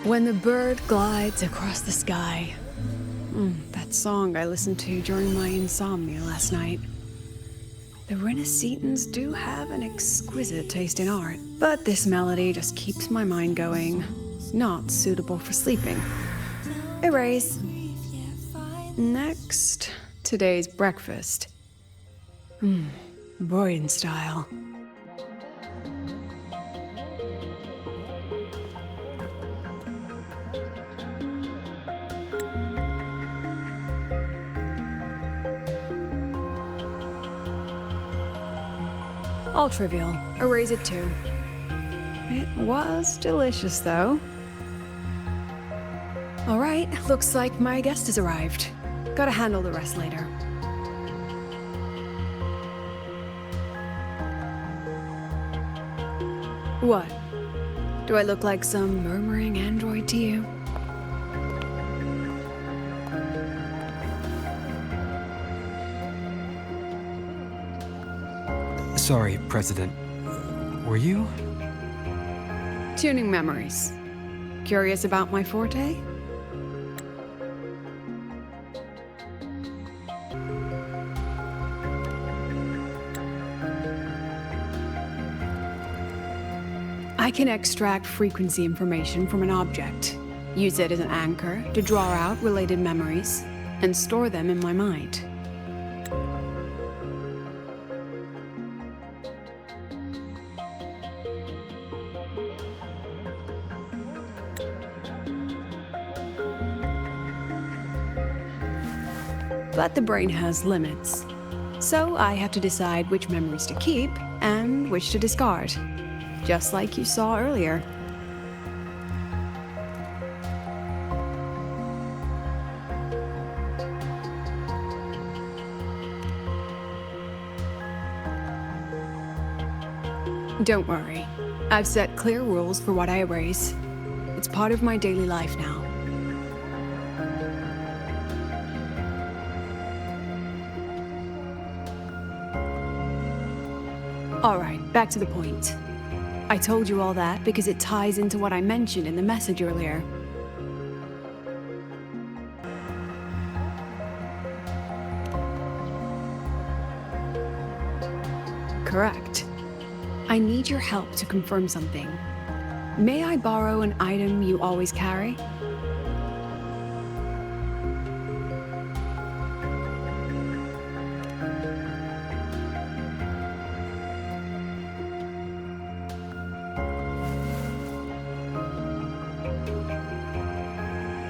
When the bird glides across the sky. That song I listened to during my insomnia last night. The Renaissance do have an exquisite taste in art, but this melody just keeps my mind going. Not suitable for sleeping. Erase. Next, today's breakfast. Boyan style. All trivial. Erase it too. It was delicious, though. All right, looks like my guest has arrived. Gotta handle the rest later. What? Do I look like some murmuring android to you? Sorry, President. Were you? Tuning memories. Curious about my forte? I can extract frequency information from an object, use it as an anchor to draw out related memories, and store them in my mind. But the brain has limits, so I have to decide which memories to keep and which to discard, just like you saw earlier. Don't worry, I've set clear rules for what I erase. It's part of my daily life now. Alright, back to the point. I told you all that because it ties into what I mentioned in the message earlier. Correct. I need your help to confirm something. May I borrow an item you always carry?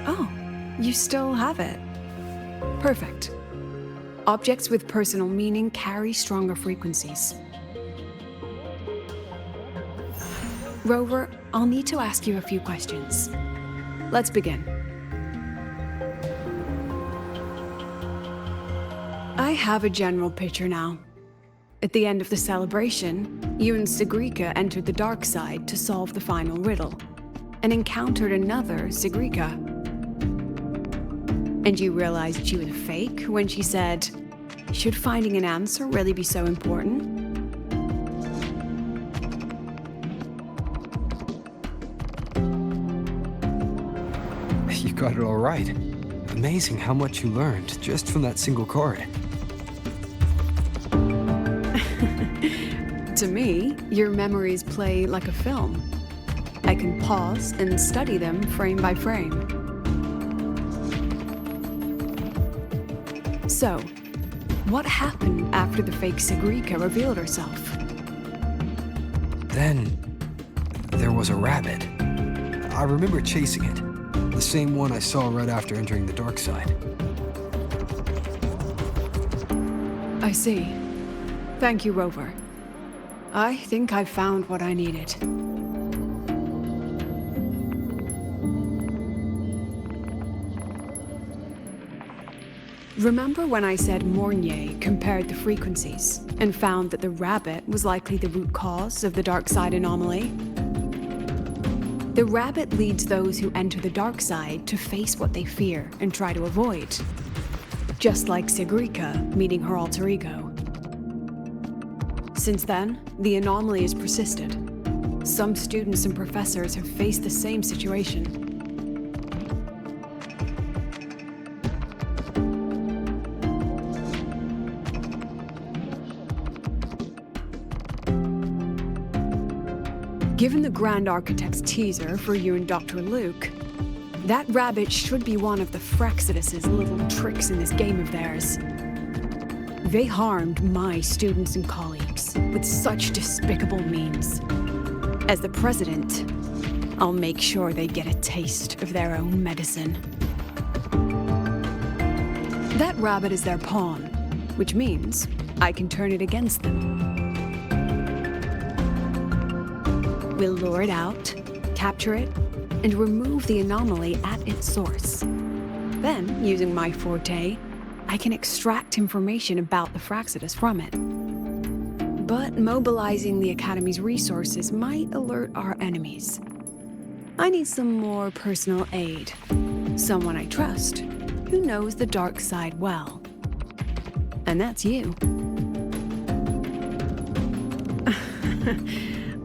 Oh, you still have it. Perfect. Objects with personal meaning carry stronger frequencies. Rover, I'll need to ask you a few questions. Let's begin. I have a general picture now. At the end of the celebration, you and Sigrika entered the dark side to solve the final riddle, and encountered another Sigrika. And you realized she was a fake when she said, "Should finding an answer really be so important?" You got it all right. Amazing how much you learned just from that single card. To me, your memories play like a film. I can pause and study them frame by frame. So, what happened after the fake Sigrika revealed herself? Then, there was a rabbit. I remember chasing it. The same one I saw right after entering the dark side. I see. Thank you, Rover. I think I've found what I needed. Remember when I said Mornier compared the frequencies and found that the rabbit was likely the root cause of the dark side anomaly? The rabbit leads those who enter the dark side to face what they fear and try to avoid. Just like Sigrika meeting her alter ego. Since then, the anomaly has persisted. Some students and professors have faced the same situation. Given the Grand Architect's teaser for you and Dr. Luke, that rabbit should be one of the Fraxidus' little tricks in this game of theirs. They harmed my students and colleagues with such despicable means. As the president, I'll make sure they get a taste of their own medicine. That rabbit is their pawn, which means I can turn it against them. We'll lure it out, capture it, and remove the anomaly at its source. Then, using my forte, I can extract information about the Fraxidus from it. But mobilizing the Academy's resources might alert our enemies. I need some more personal aid. Someone I trust, who knows the dark side well. And that's you.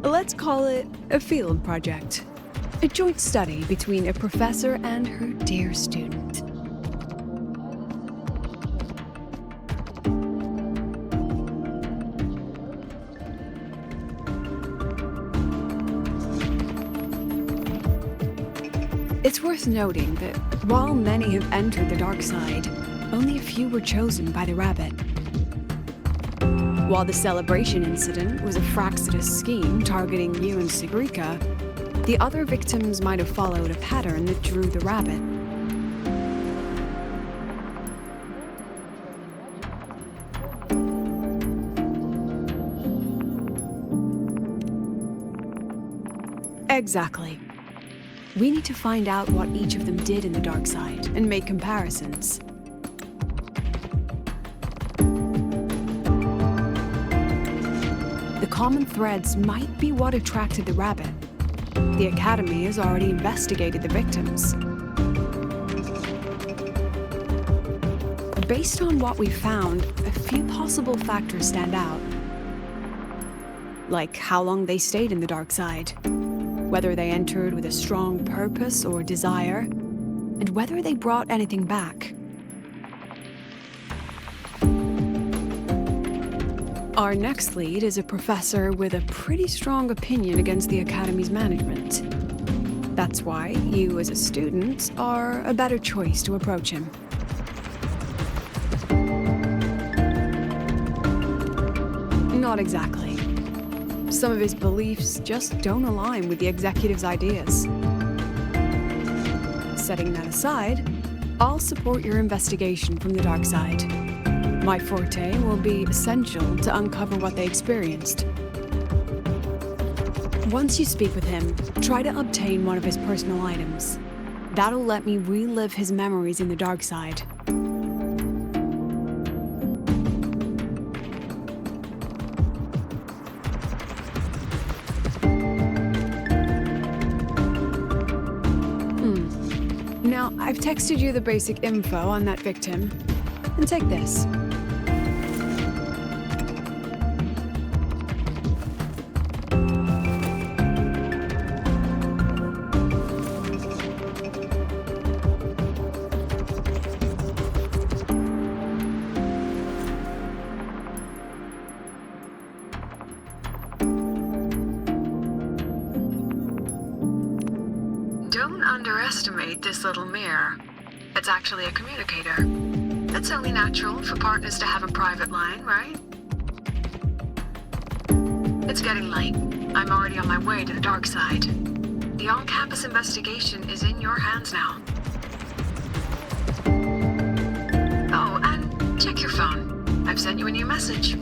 Let's call it a field project. A joint study between a professor and her dear student. It's worth noting that while many have entered the dark side, only a few were chosen by the rabbit. While the celebration incident was a Fraxidus scheme targeting you and Sigrika, the other victims might have followed a pattern that drew the rabbit. Exactly. We need to find out what each of them did in the dark side and make comparisons. The common threads might be what attracted the rabbit. The Academy has already investigated the victims. Based on what we found, a few possible factors stand out. Like how long they stayed in the dark side, whether they entered with a strong purpose or desire, and whether they brought anything back. Our next lead is a professor with a pretty strong opinion against the Academy's management. That's why you, as a student, are a better choice to approach him. Not exactly. Some of his beliefs just don't align with the executive's ideas. Setting that aside, I'll support your investigation from the dark side. My forte will be essential to uncover what they experienced. Once you speak with him, try to obtain one of his personal items. That'll let me relive his memories in the dark side. Now, I've texted you the basic info on that victim. And take this. Don't underestimate this little mirror. It's actually a communicator. It's only natural for partners to have a private line, right? It's getting late. I'm already on my way to the dark side. The on-campus investigation is in your hands now. Oh, and check your phone. I've sent you a new message.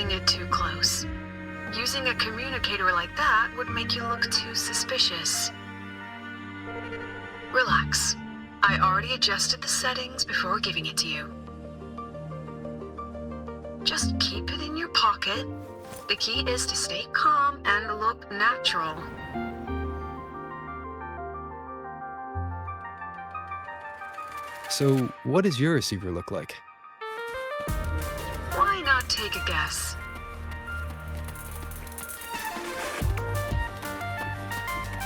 holding it too close. Using a communicator like that would make you look too suspicious. Relax. I already adjusted the settings before giving it to you. Just keep it in your pocket. The key is to stay calm and look natural. So, what does your receiver look like? Why not take a guess?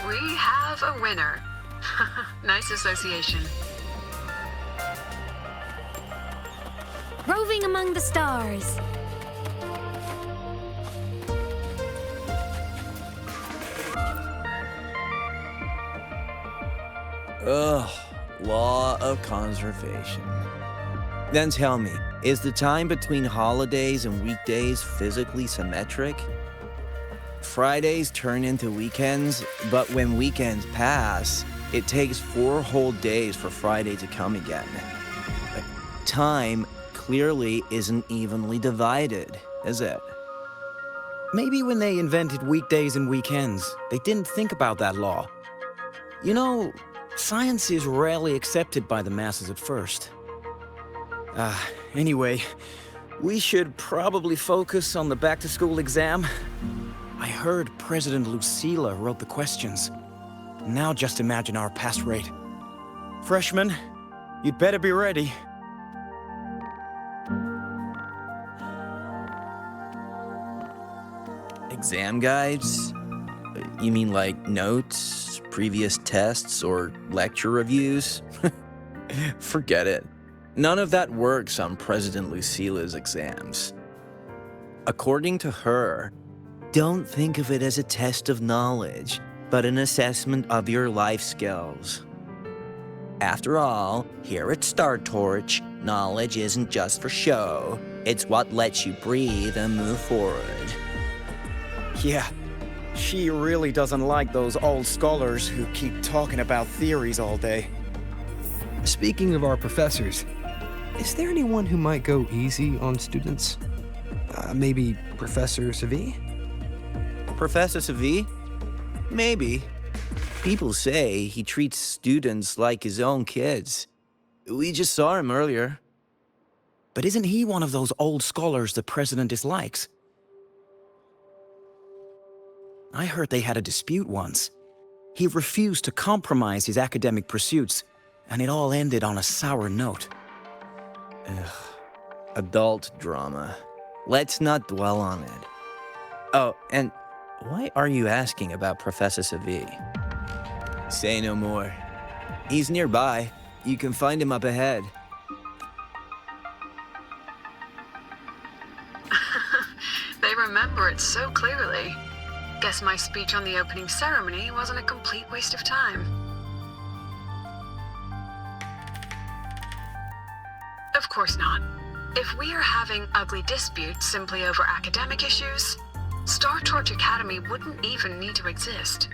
We have a winner. Nice association. Roving among the stars. Ugh, law of conservation. Then tell me, is the time between holidays and weekdays physically symmetric? Fridays turn into weekends, but when weekends pass, it takes 4 whole days for Friday to come again. Time clearly isn't evenly divided, is it? Maybe when they invented weekdays and weekends, they didn't think about that law. You know, science is rarely accepted by the masses at first. Anyway, we should probably focus on the back-to-school exam. I heard President Lucila wrote the questions. Now just imagine our pass rate. Freshmen, you'd better be ready. Exam guides? You mean like notes, previous tests, or lecture reviews? Forget it. None of that works on President Lucila's exams. According to her, don't think of it as a test of knowledge, but an assessment of your life skills. After all, here at Star Torch, knowledge isn't just for show. It's what lets you breathe and move forward. Yeah, she really doesn't like those old scholars who keep talking about theories all day. Speaking of our professors, is there anyone who might go easy on students? Maybe Professor Savi? Professor Savi? Maybe. People say he treats students like his own kids. We just saw him earlier. But isn't he one of those old scholars the president dislikes? I heard they had a dispute once. He refused to compromise his academic pursuits, and it all ended on a sour note. Ugh. Adult drama. Let's not dwell on it. Oh, and why are you asking about Professor Savi? Say no more. He's nearby. You can find him up ahead. They remember it so clearly. Guess my speech on the opening ceremony wasn't a complete waste of time. Of course not. If we are having ugly disputes simply over academic issues, Star Torch Academy wouldn't even need to exist.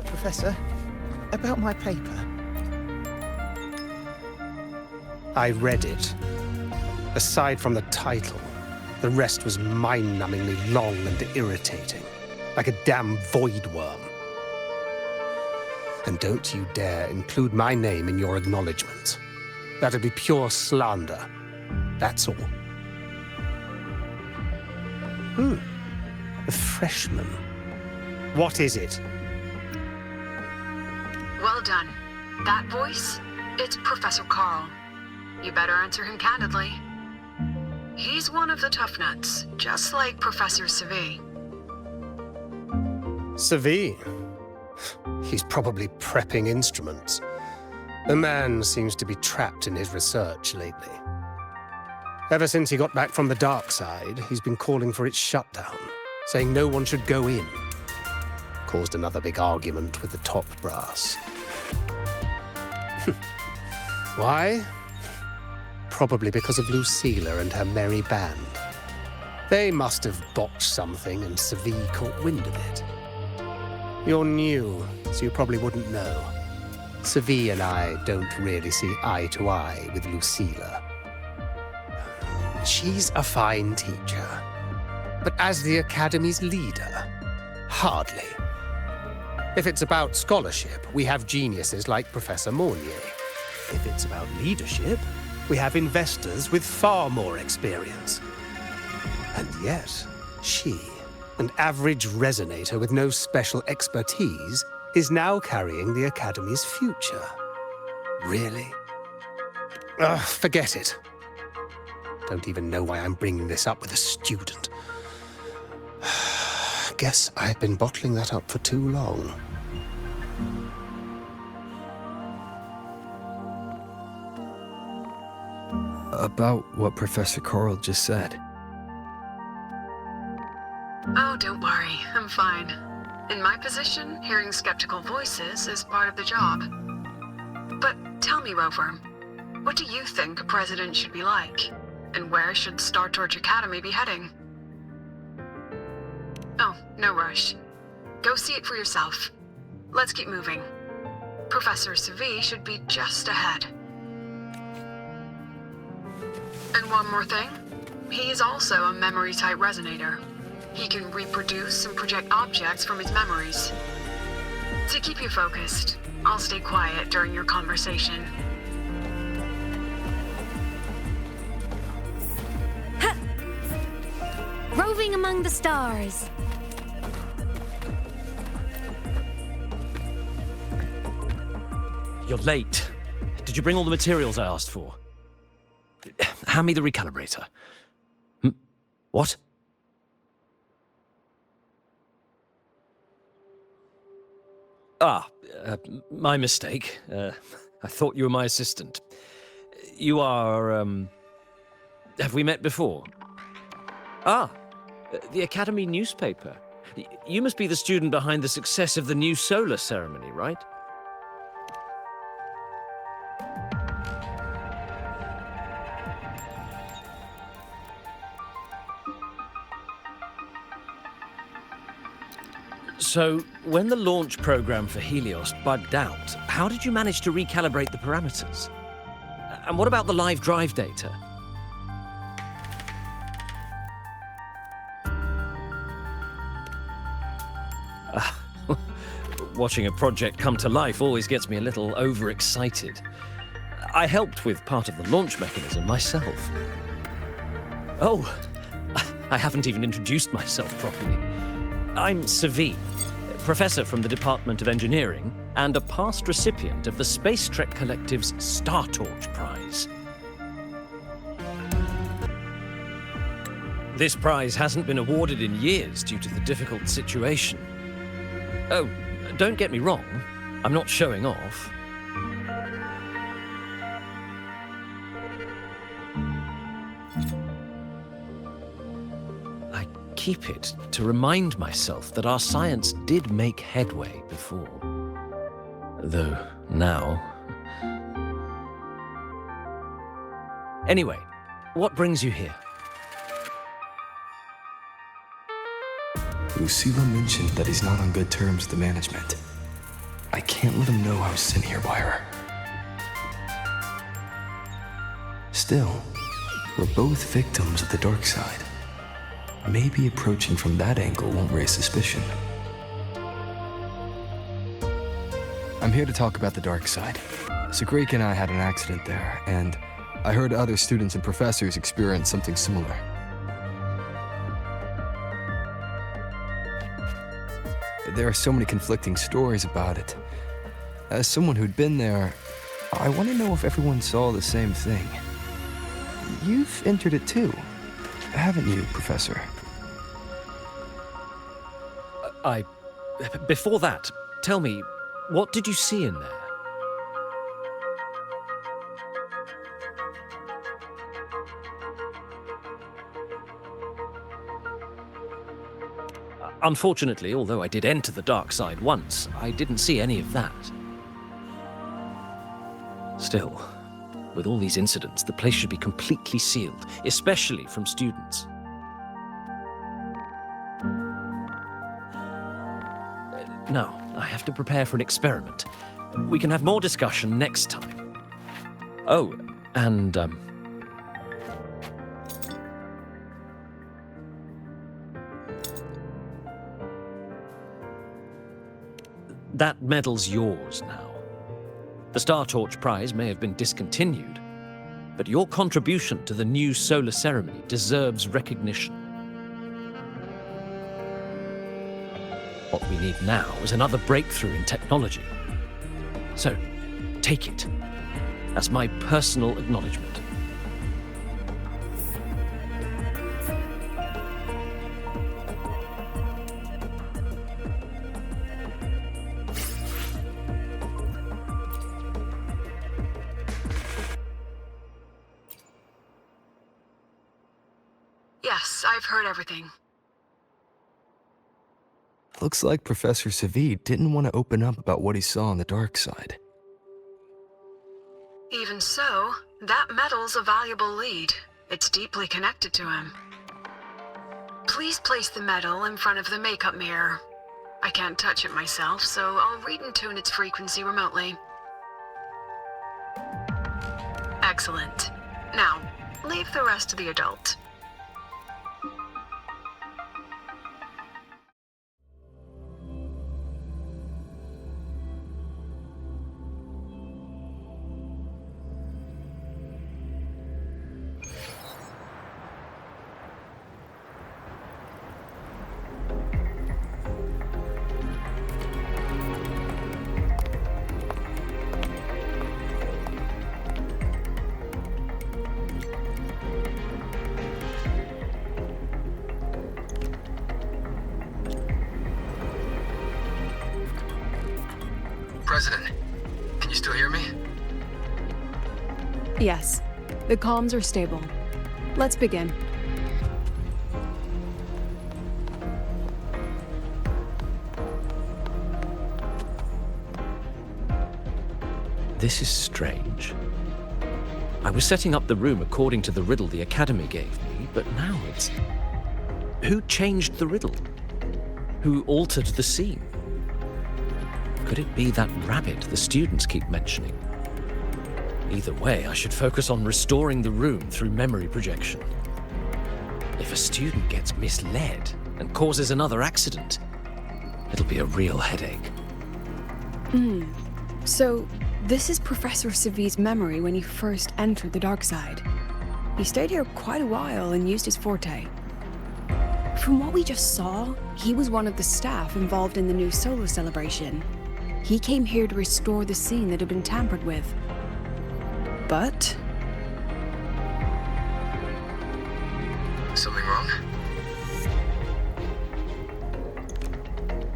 Professor, about my paper. I read it. Aside from the title, the rest was mind-numbingly long and irritating, like a damn void worm. And don't you dare include my name in your acknowledgement. That'd be pure slander. That's all. A freshman. What is it? Well done. That voice? It's Professor Carl. You better answer him candidly. He's one of the tough nuts, just like Professor Savi. Savi? He's probably prepping instruments. The man seems to be trapped in his research lately. Ever since he got back from the dark side, he's been calling for its shutdown, saying no one should go in. Caused another big argument with the top brass. Why? Probably because of Lucila and her merry band. They must have botched something and Savi caught wind of it. You're new, so you probably wouldn't know. Savi and I don't really see eye to eye with Lucilla. She's a fine teacher, but as the Academy's leader, hardly. If it's about scholarship, we have geniuses like Professor Mornier. If it's about leadership, we have investors with far more experience. And yet, she, an average resonator with no special expertise, is now carrying the Academy's future. Really? Ugh, forget it. Don't even know why I'm bringing this up with a student. Guess I've been bottling that up for too long. About what Professor Coral just said. Oh, don't worry. I'm fine. In my position, hearing skeptical voices is part of the job. But tell me, Rover, what do you think a president should be like? And where should Star Torch Academy be heading? Oh, no rush. Go see it for yourself. Let's keep moving. Professor Savi should be just ahead. And one more thing. He is also a memory-type resonator. He can reproduce and project objects from his memories. To keep you focused, I'll stay quiet during your conversation. Roving among the stars. You're late. Did you bring all the materials I asked for? Hand me the recalibrator. What? My mistake. I thought you were my assistant. You are, have we met before? The Academy newspaper. You must be the student behind the success of the new solar ceremony, right? So, when the launch program for Helios bugged out, how did you manage to recalibrate the parameters? And what about the live drive data? Watching a project come to life always gets me a little overexcited. I helped with part of the launch mechanism myself. Oh, I haven't even introduced myself properly. I'm Savi, professor from the Department of Engineering and a past recipient of the Space Trek Collective's Star Torch Prize. This prize hasn't been awarded in years due to the difficult situation. Oh, don't get me wrong, I'm not showing off. I keep it to remind myself that our science did make headway before. Though now... Anyway, what brings you here? Lucilla mentioned that he's not on good terms with the management. I can't let him know I was sent here by her. Still, we're both victims of the dark side. Maybe approaching from that angle won't raise suspicion. I'm here to talk about the dark side. Sagreek and I had an accident there, and I heard other students and professors experience something similar. There are so many conflicting stories about it. As someone who'd been there, I want to know if everyone saw the same thing. You've entered it too, haven't you, Professor? Before that, tell me, what did you see in there? Unfortunately, although I did enter the dark side once, I didn't see any of that. Still, with all these incidents, the place should be completely sealed, especially from students. No, I have to prepare for an experiment. We can have more discussion next time. Oh, and, that medal's yours now. The Star Torch Prize may have been discontinued, but your contribution to the new solar ceremony deserves recognition. What we need now is another breakthrough in technology. So, take it as my personal acknowledgement. Yes, I've heard everything. Looks like Professor Savid didn't want to open up about what he saw on the dark side. Even so, that medal's a valuable lead. It's deeply connected to him. Please place the medal in front of the makeup mirror. I can't touch it myself, so I'll read and tune its frequency remotely. Excellent. Now, leave the rest to the adult. President, can you still hear me? Yes, the comms are stable. Let's begin. This is strange. I was setting up the room according to the riddle the Academy gave me, but now it's... Who changed the riddle? Who altered the scene? Could it be that rabbit the students keep mentioning? Either way, I should focus on restoring the room through memory projection. If a student gets misled and causes another accident, it'll be a real headache. So, this is Professor Savid's memory when he first entered the dark side. He stayed here quite a while and used his forte. From what we just saw, he was one of the staff involved in the new solar celebration. He came here to restore the scene that had been tampered with. But... Something wrong?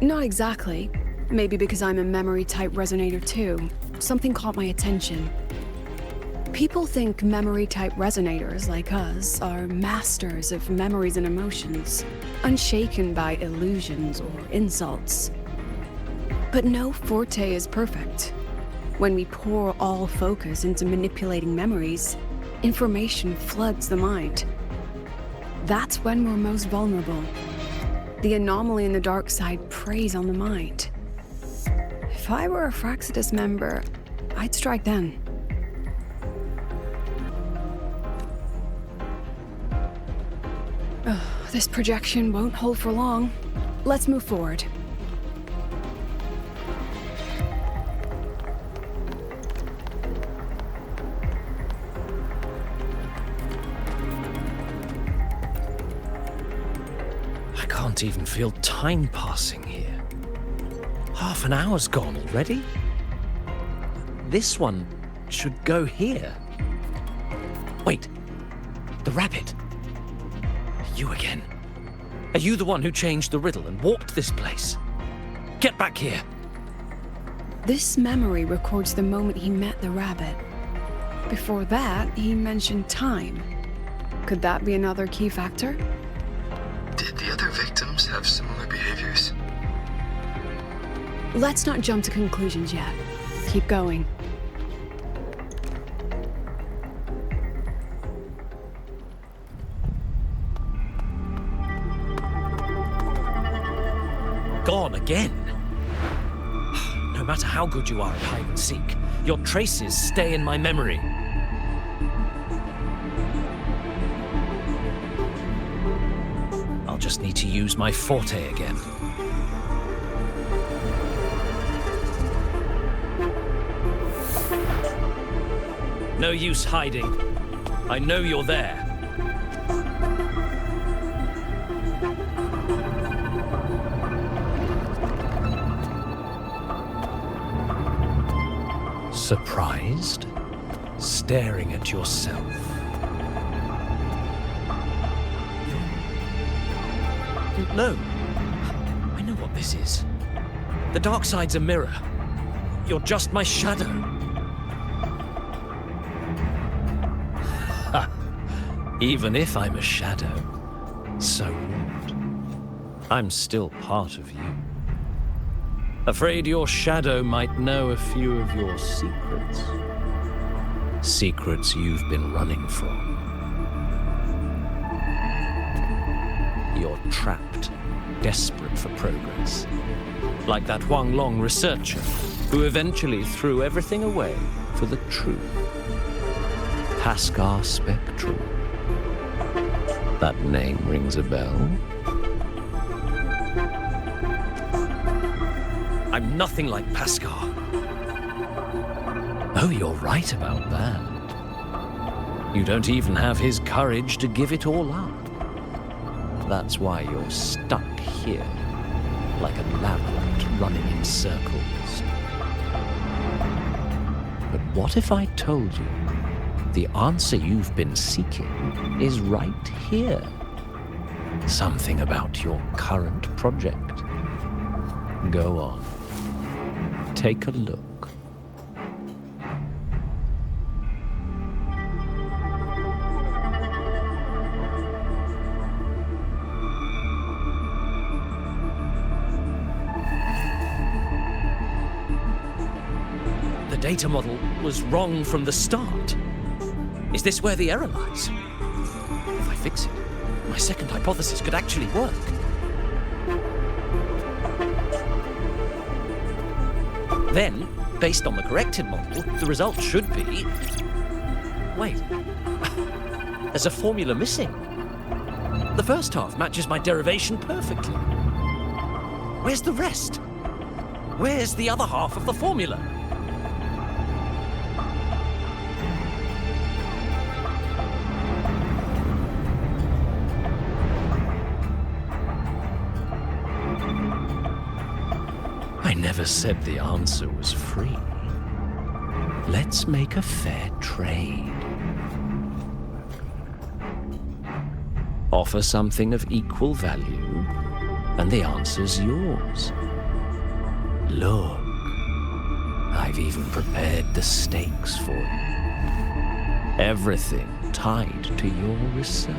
not exactly. Maybe because I'm a memory-type resonator too. Something caught my attention. People think memory-type resonators like us are masters of memories and emotions, unshaken by illusions or insults. But no forte is perfect. When we pour all focus into manipulating memories, information floods the mind. That's when we're most vulnerable. The anomaly in the dark side preys on the mind. If I were a Fraxidus member, I'd strike then. This projection won't hold for long. Let's move forward. I can't even feel time passing here. Half an hour's gone already. This one should go here. Wait, the rabbit. You again. Are you the one who changed the riddle and warped this place? Get back here. This memory records the moment he met the rabbit. Before that, he mentioned time. Could that be another key factor? Did the other victims have similar behaviors? Let's not jump to conclusions yet. Keep going. Gone again. matter how good you are at hide and seek, your traces stay in my memory. I'll just need to use my forte again. No use hiding. I know you're there. Surprised? Staring at yourself. No. I know what this is. The dark side's a mirror. You're just my shadow. Ha! Even if I'm a shadow, so what? I'm still part of you. Afraid your shadow might know a few of your secrets. Secrets you've been running from. You're trapped, desperate for progress. Like that Huang Long researcher who eventually threw everything away for the truth. Pascar Spectral. That name rings a bell. I'm nothing like Pascar. Oh, you're right about that. You don't even have his courage to give it all up. That's why you're stuck here, like a lab rat running in circles. But what if I told you the answer you've been seeking is right here? Something about your current project. Go on. Take a look. The data model was wrong from the start. Is this where the error lies? If I fix it, my second hypothesis could actually work. Then, based on the corrected model, the result should be... Wait. There's a formula missing. The first half matches my derivation perfectly. Where's the rest? Where's the other half of the formula? I never said the answer was free. Let's make a fair trade. Offer something of equal value, and the answer's yours. Look, I've even prepared the stakes for you. Everything tied to your research.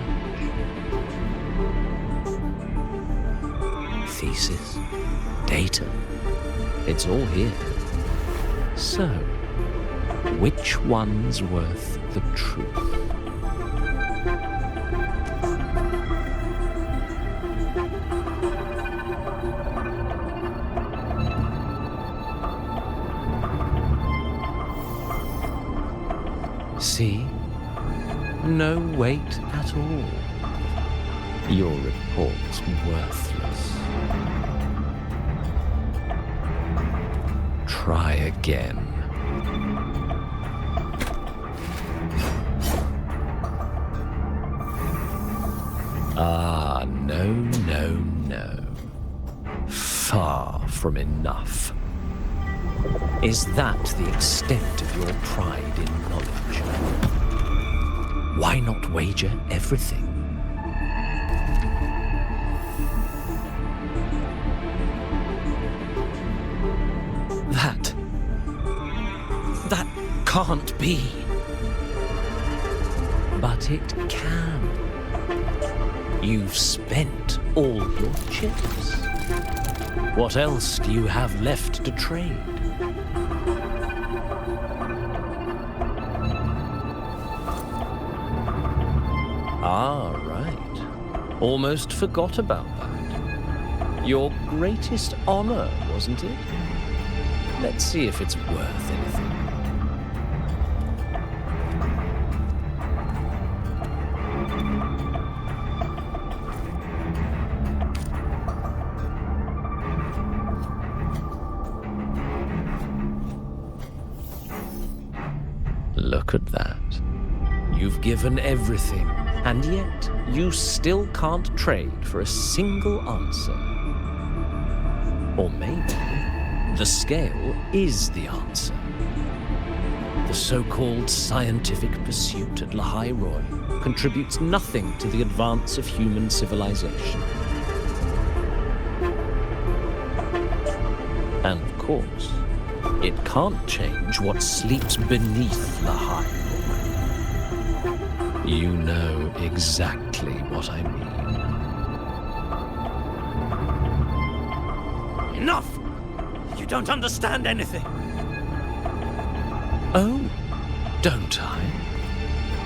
Thesis, data, it's all here. So, which one's worth the truth? See? No weight at all. Your report's worthless. Try again. Ah, no, no, no. Far from enough. Is that the extent of your pride in knowledge? Why not wager everything? That can't be. But it can. You've spent all your chips. What else do you have left to trade? Ah, right. Almost forgot about that. Your greatest honor, wasn't it? Let's see if it's worth anything. Look at that. You've given everything, and yet you still can't trade for a single answer. Or maybe the scale is the answer. The so-called scientific pursuit at Lahai Roy contributes nothing to the advance of human civilization. And of course, it can't change what sleeps beneath Lahai. You know exactly what I mean. Enough! You don't understand anything. Oh, don't I?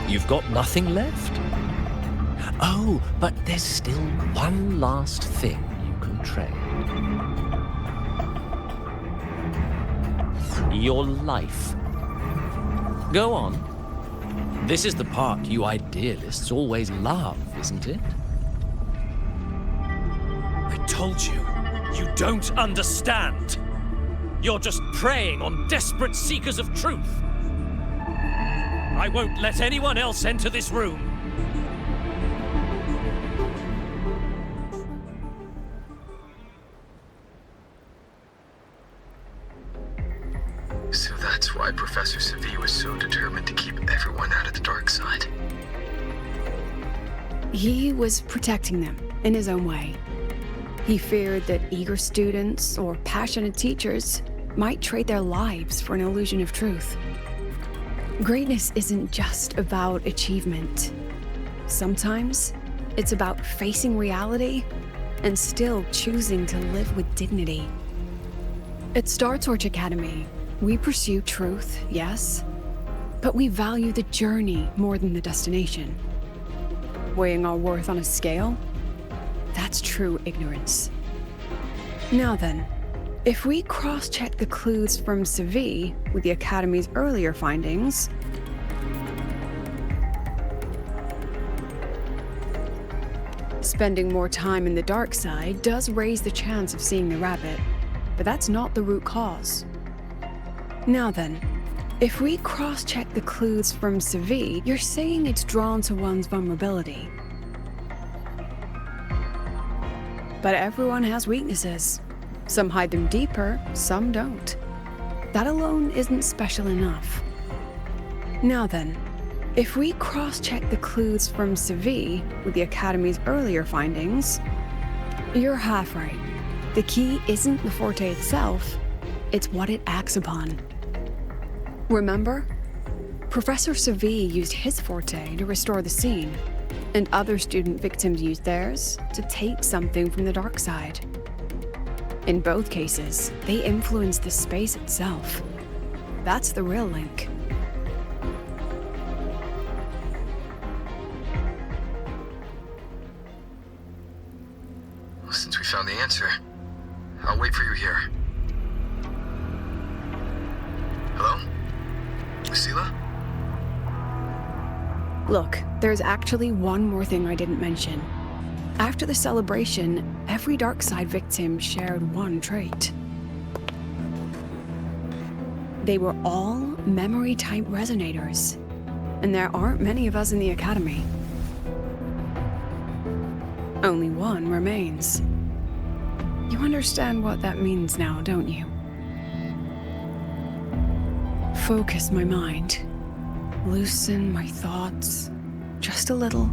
You've got nothing left? Oh, but there's still one last thing you can trade. Your life. Go on. This is the part you idealists always love, isn't it? I told you, you don't understand. You're just preying on desperate seekers of truth. I won't let anyone else enter this room. So that's why Professor Savi was so determined to keep everyone out of the dark side. He was protecting them in his own way. He feared that eager students or passionate teachers might trade their lives for an illusion of truth. Greatness isn't just about achievement. Sometimes it's about facing reality and still choosing to live with dignity. At Star Torch Academy, we pursue truth, yes, but we value the journey more than the destination. Weighing our worth on a scale? That's true ignorance. Now then, if we cross-check the clues from Savi with the Academy's earlier findings, spending more time in the dark side does raise the chance of seeing the rabbit, but that's not the root cause. Now then, if we cross-check the clues from Savi, you're saying it's drawn to one's vulnerability. But everyone has weaknesses. Some hide them deeper, some don't. That alone isn't special enough. Now then, if we cross-check the clues from Savi with the Academy's earlier findings, you're half right. The key isn't the forte itself, it's what it acts upon. Remember? Professor Savi used his forte to restore the scene, and other student victims used theirs to take something from the dark side. In both cases, they influenced the space itself. That's the real link. Well, since we found the answer, I'll wait for you here. Hello? Lucila? Look, there's actually one more thing I didn't mention. After the celebration, every dark side victim shared one trait. They were all memory-type resonators, and there aren't many of us in the Academy. Only one remains. You understand what that means now, don't you? Focus my mind. Loosen my thoughts. Just a little.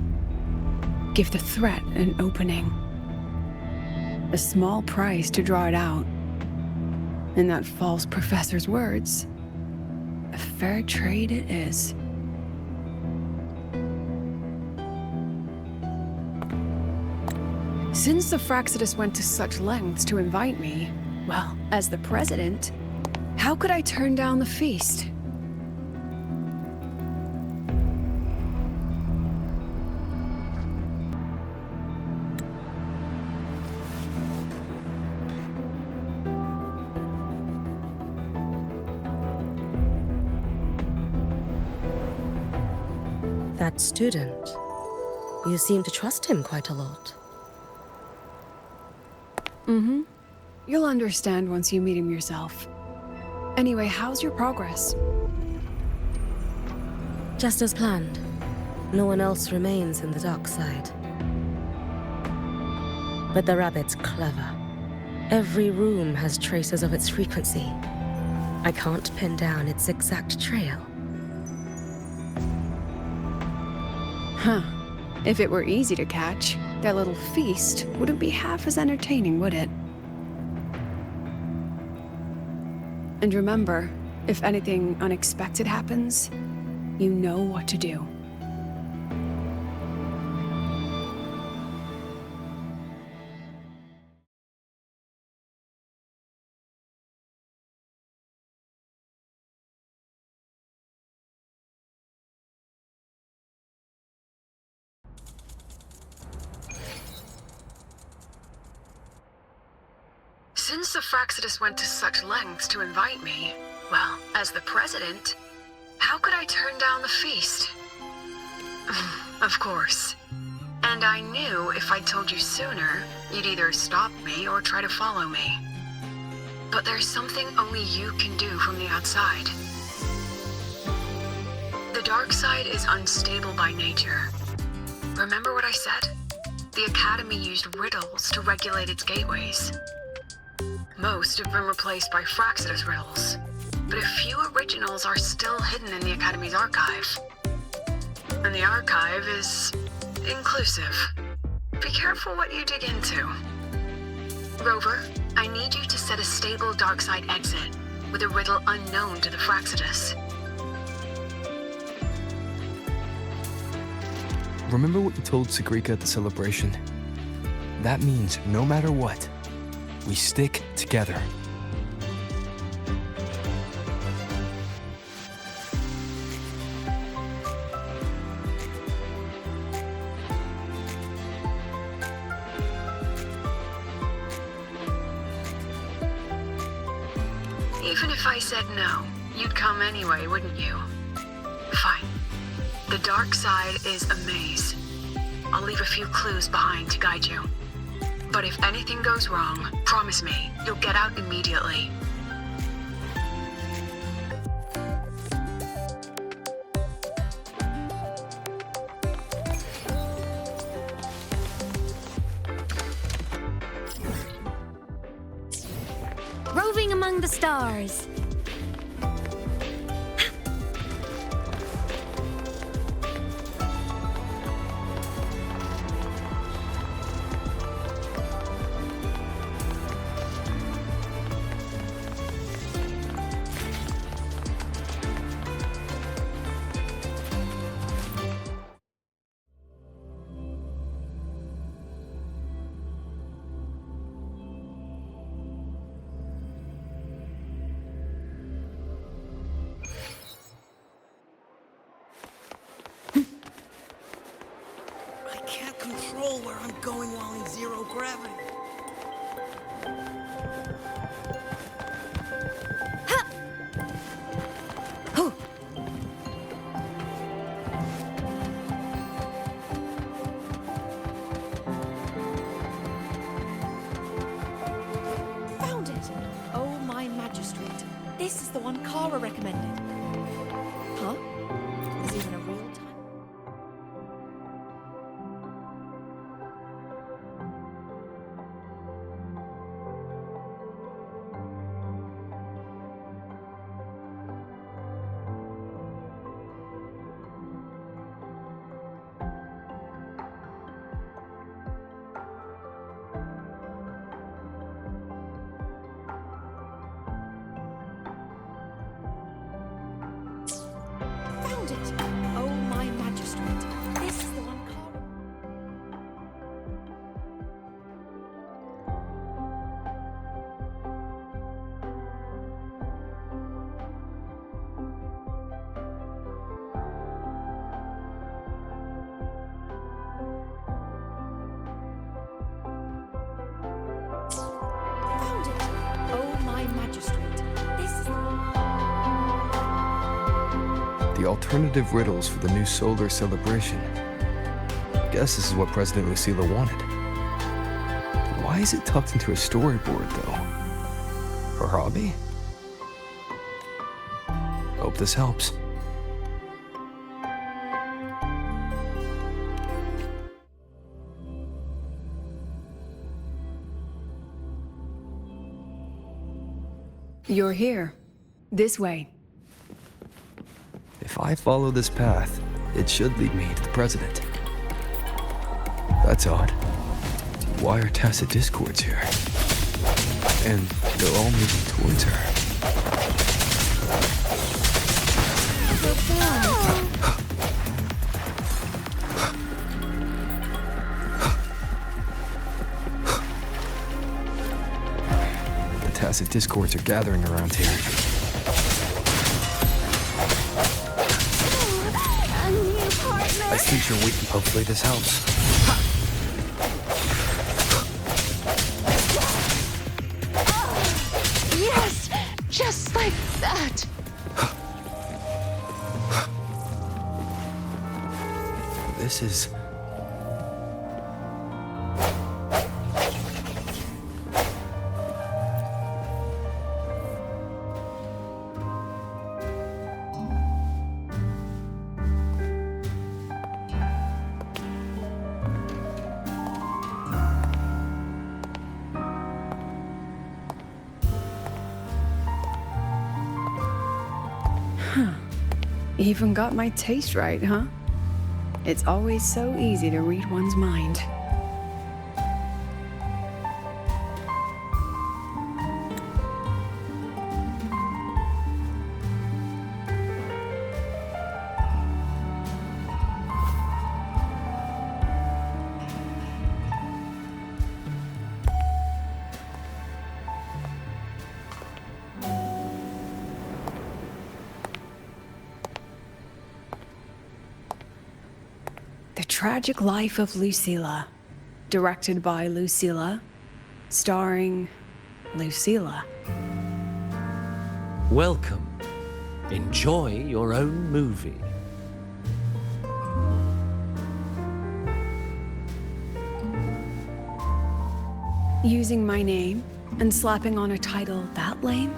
Give the threat an opening. A small price to draw it out. In that false professor's words, a fair trade it is. Since the Fraxidus went to such lengths to invite me, well, as the president, how could I turn down the feast? That student. You seem to trust him quite a lot. Mm-hmm. You'll understand once you meet him yourself. Anyway, how's your progress? Just as planned. No one else remains in the dark side. But the rabbit's clever. Every room has traces of its frequency. I can't pin down its exact trail. Huh. If it were easy to catch, that little feast wouldn't be half as entertaining, would it? And remember, if anything unexpected happens, you know what to do. Since the Fraxidus went to such lengths to invite me, well, as the president, how could I turn down the feast? Of course. And I knew if I told you sooner, you'd either stop me or try to follow me. But there's something only you can do from the outside. The dark side is unstable by nature. Remember what I said? The Academy used riddles to regulate its gateways. Most have been replaced by Fraxidus riddles, but a few originals are still hidden in the Academy's archive. And the archive is inclusive. Be careful what you dig into. Rover, I need you to set a stable darkside exit with a riddle unknown to the Fraxidus. Remember what you told Sagrika at the celebration? That means no matter what, we stick together. Even if I said no, you'd come anyway, wouldn't you? Fine. The dark side is a maze. I'll leave a few clues behind to guide you. But if anything goes wrong, promise me, you'll get out immediately. Roving among the stars. Control where I'm going while in zero gravity. Found it! Oh, my magistrate. This is the one Kara recommended. Huh? Is it in a real time? Found it! Oh, The alternative riddles for the new solar celebration. Guess this is what President Lucila wanted. Why is it tucked into a storyboard, though? Her hobby? Hope this helps. You're here. This way. If I follow this path, it should lead me to the president. That's odd. Why are tacit discords here? And they're all moving towards her. The tacit discords are gathering around here. I think you're weak. Hopefully this helps. Yes, just like that. This is... Even got my taste right, huh? It's always so easy to read one's mind. The Tragic Life of Lucila, directed by Lucila, starring Lucila. Welcome. Enjoy your own movie. Using my name and slapping on a title that lame?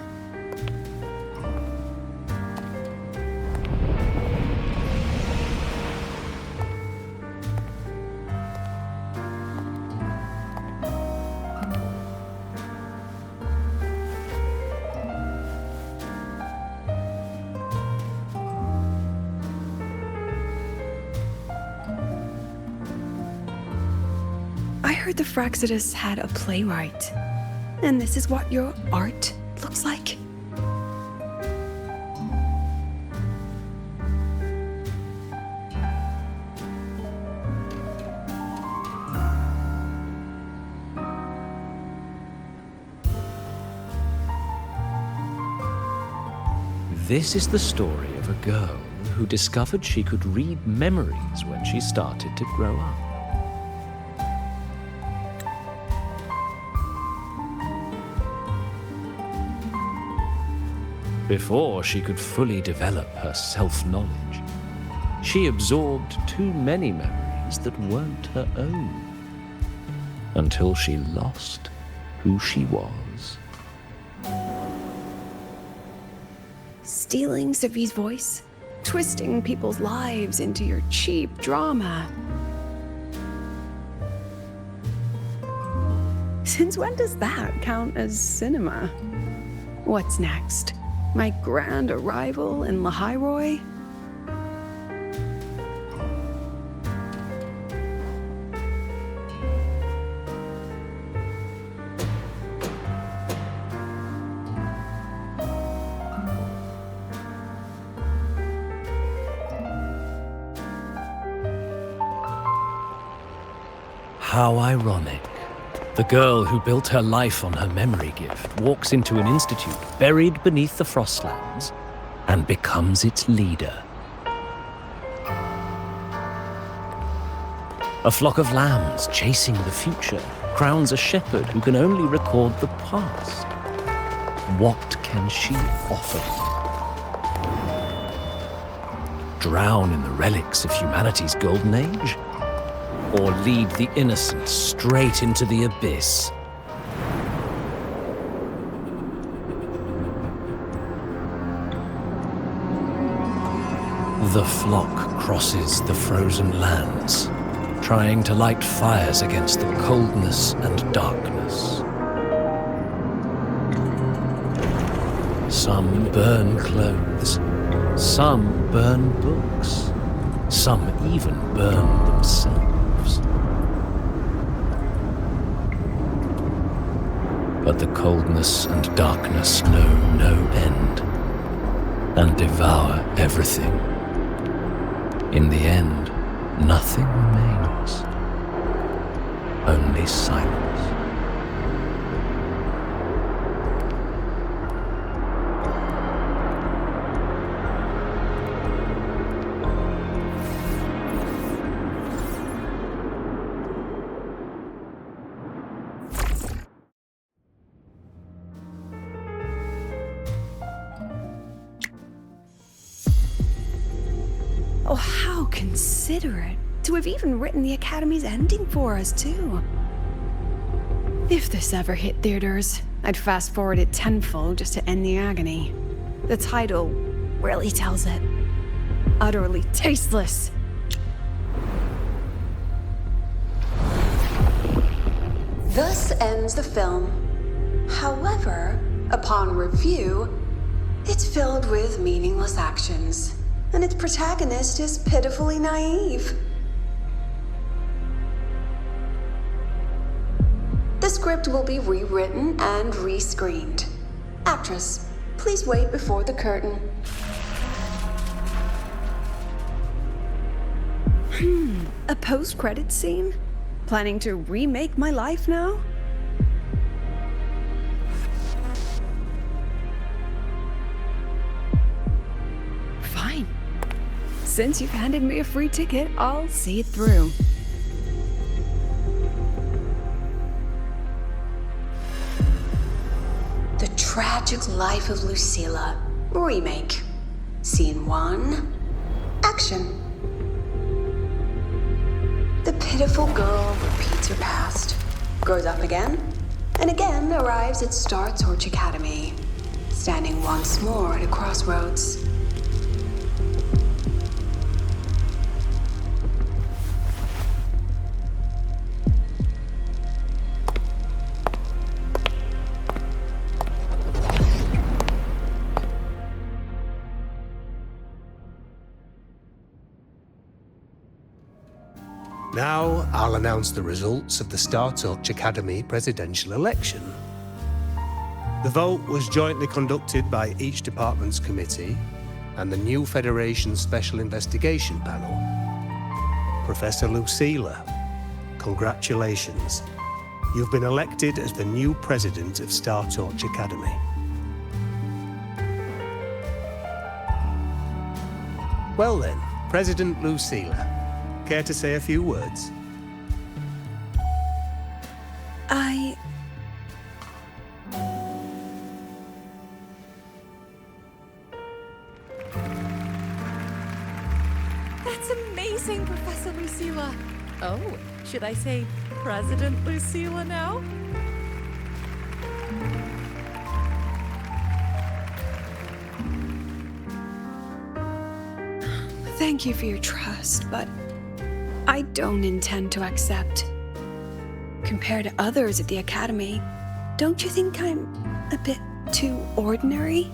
I heard the Fraxidus had a playwright. And this is what your art looks like? This is the story of a girl who discovered she could read memories when she started to grow up. Before she could fully develop her self-knowledge, she absorbed too many memories that weren't her own, until she lost who she was. Stealing Sophie's voice? Twisting people's lives into your cheap drama? Since when does that count as cinema? What's next? My grand arrival in Lahai? How ironic. The girl who built her life on her memory gift walks into an institute buried beneath the Frostlands and becomes its leader. A flock of lambs chasing the future crowns a shepherd who can only record the past. What can she offer? drown in the relics of humanity's golden age? Or lead the innocent straight into the abyss? The flock crosses the frozen lands, trying to light fires against the coldness and darkness. Some burn clothes, some burn books, some even burn themselves. But the coldness and darkness know no end, and devour everything. In the end, nothing remains, only silence. Oh, how considerate to have even written the Academy's ending for us, too. If this ever hit theaters, I'd fast forward it tenfold just to end the agony. The title really tells it. Utterly tasteless. Thus ends the film. However, upon review, it's filled with meaningless actions, and its protagonist is pitifully naive. The script will be rewritten and rescreened. Actress, please wait before the curtain. A post-credits scene? Planning to remake my life now? Fine. Since you've handed me a free ticket, I'll see it through. The Tragic Life of Lucilla. Remake. Scene 1. Action. The pitiful girl repeats her past, grows up again, and again arrives at Star Torch Academy, standing once more at a crossroads. Now, I'll announce the results of the Star Torch Academy presidential election. The vote was jointly conducted by each department's committee and the new Federation Special Investigation Panel. Professor Lucilla, congratulations. You've been elected as the new president of Star Torch Academy. Well then, President Lucilla, care to say a few words? That's amazing, Professor Lucilla. Oh, should I say President Lucilla now? Thank you for your trust, but I don't intend to accept. Compared to others at the Academy, don't you think I'm a bit too ordinary?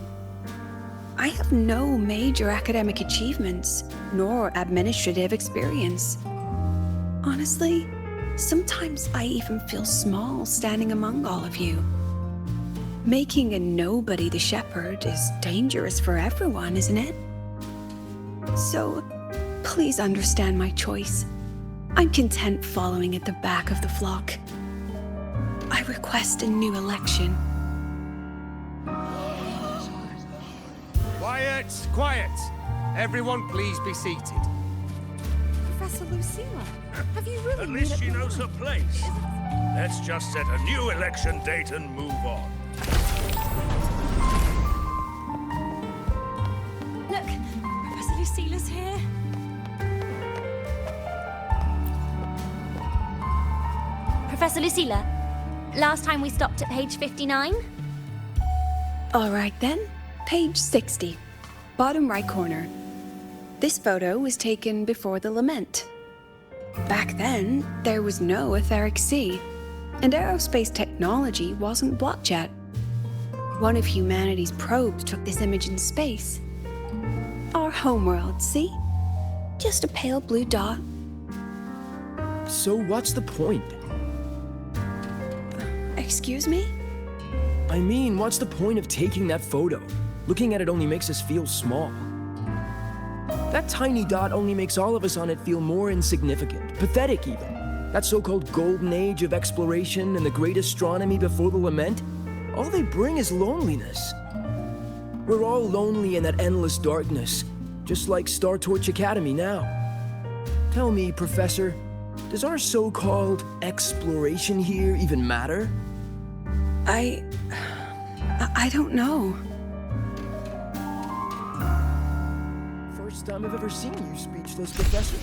I have no major academic achievements, nor administrative experience. Honestly, sometimes I even feel small standing among all of you. Making a nobody the shepherd is dangerous for everyone, isn't it? So, please understand my choice. I'm content following at the back of the flock. I request a new election. Quiet, quiet. Everyone please be seated. Professor Lucilla, have you really At made least up she your knows her mind? place. Let's just set a new election date and move on. Look, Professor Lucila's here. Professor Lucila, last time we stopped at page 59? All right then, page 60, bottom right corner. This photo was taken before the lament. Back then, there was no etheric sea, and aerospace technology wasn't blocked yet. One of humanity's probes took this image in space. Our homeworld, see? Just a pale blue dot. So what's the point? Excuse me? I mean, what's the point of taking that photo? Looking at it only makes us feel small. That tiny dot only makes all of us on it feel more insignificant, pathetic even. That so-called golden age of exploration and the great astronomy before the lament, all they bring is loneliness. We're all lonely in that endless darkness, just like Star Torch Academy now. Tell me, Professor, does our so-called exploration here even matter? I don't know. First time I've ever seen you speechless, Professor.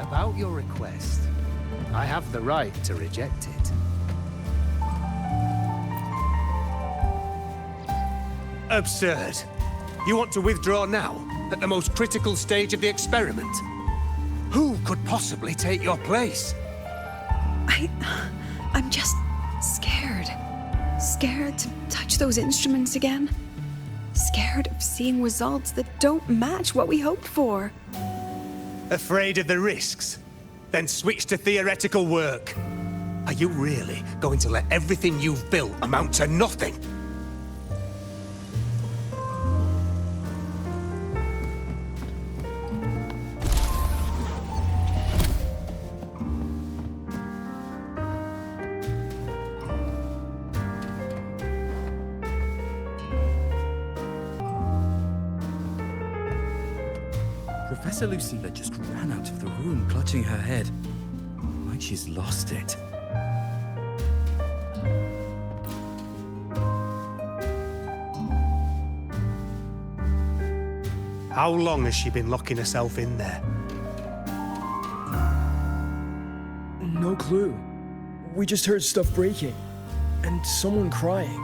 About your request, I have the right to reject it. Absurd. You want to withdraw now, at the most critical stage of the experiment? Who could possibly take your place? I'm just scared. Scared to touch those instruments again. Scared of seeing results that don't match what we hoped for. Afraid of the risks? Then switch to theoretical work. Are you really going to let everything you've built amount to nothing? Professor Lucila just ran out of the room, clutching her head. Like she's lost it. How long has she been locking herself in there? No clue. We just heard stuff breaking. And someone crying.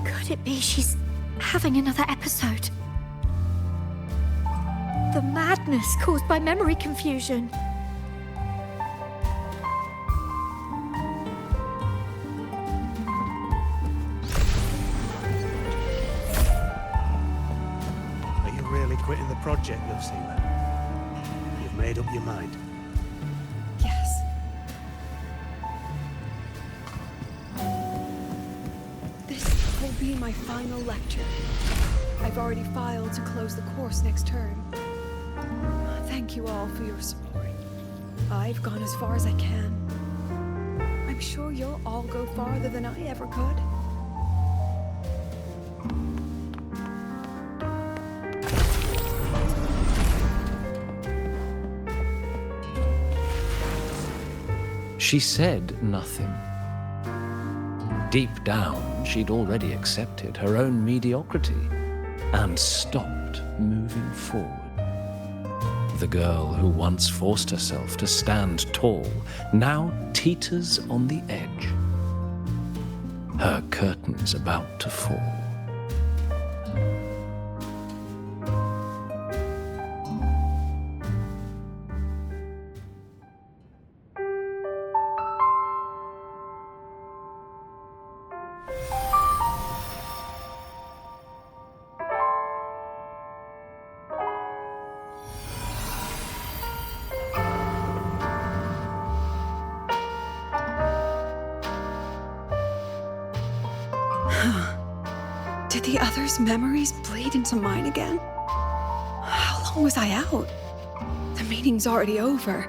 Could it be she's having another episode? The madness caused by memory confusion. Are you really quitting the project, Lucila? You've made up your mind. Yes. This will be my final lecture. I've already filed to close the course next term. Thank you all for your support. I've gone as far as I can. I'm sure you'll all go farther than I ever could. She said nothing. Deep down, she'd already accepted her own mediocrity and stopped moving forward. The girl who once forced herself to stand tall now teeters on the edge. Her curtain's about to fall. Did the others' memories bleed into mine again? How long was I out? The meeting's already over.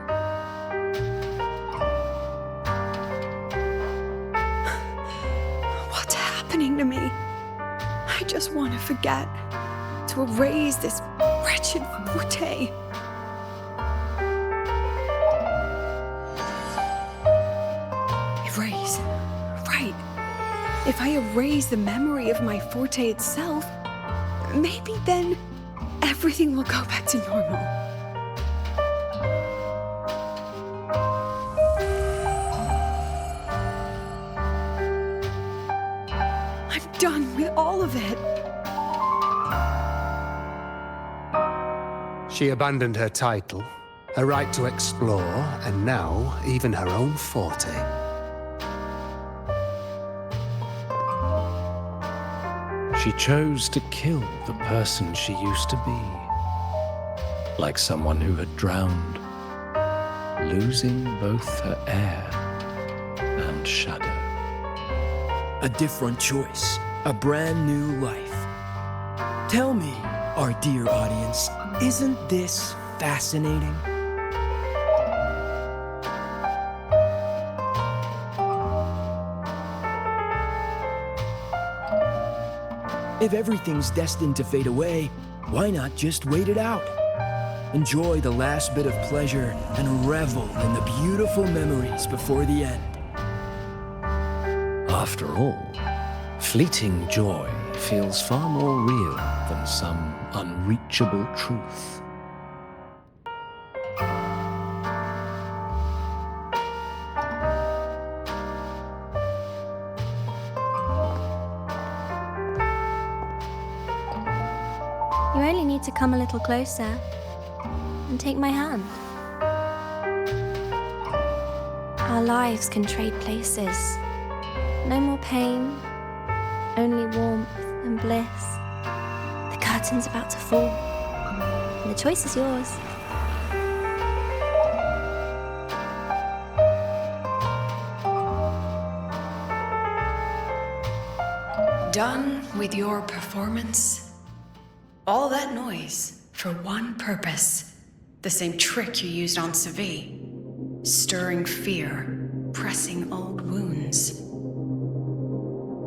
What's happening to me? I just want to forget, to erase this wretched forte. Erase. Right. If I erase the memory of my forte itself, maybe then everything will go back to normal. I'm done with all of it. She abandoned her title, her right to explore, and now even her own forte. She chose to kill the person she used to be. Like someone who had drowned, losing both her air and shadow. A different choice, a brand new life. Tell me, our dear audience, isn't this fascinating? If everything's destined to fade away, why not just wait it out? Enjoy the last bit of pleasure and revel in the beautiful memories before the end. After all, fleeting joy feels far more real than some unreachable truth. You only need to come a little closer and take my hand. Our lives can trade places. No more pain, only warmth and bliss. The curtain's about to fall, and the choice is yours. Done with your performance? All that noise for one purpose. The same trick you used on Savi. Stirring fear, pressing old wounds.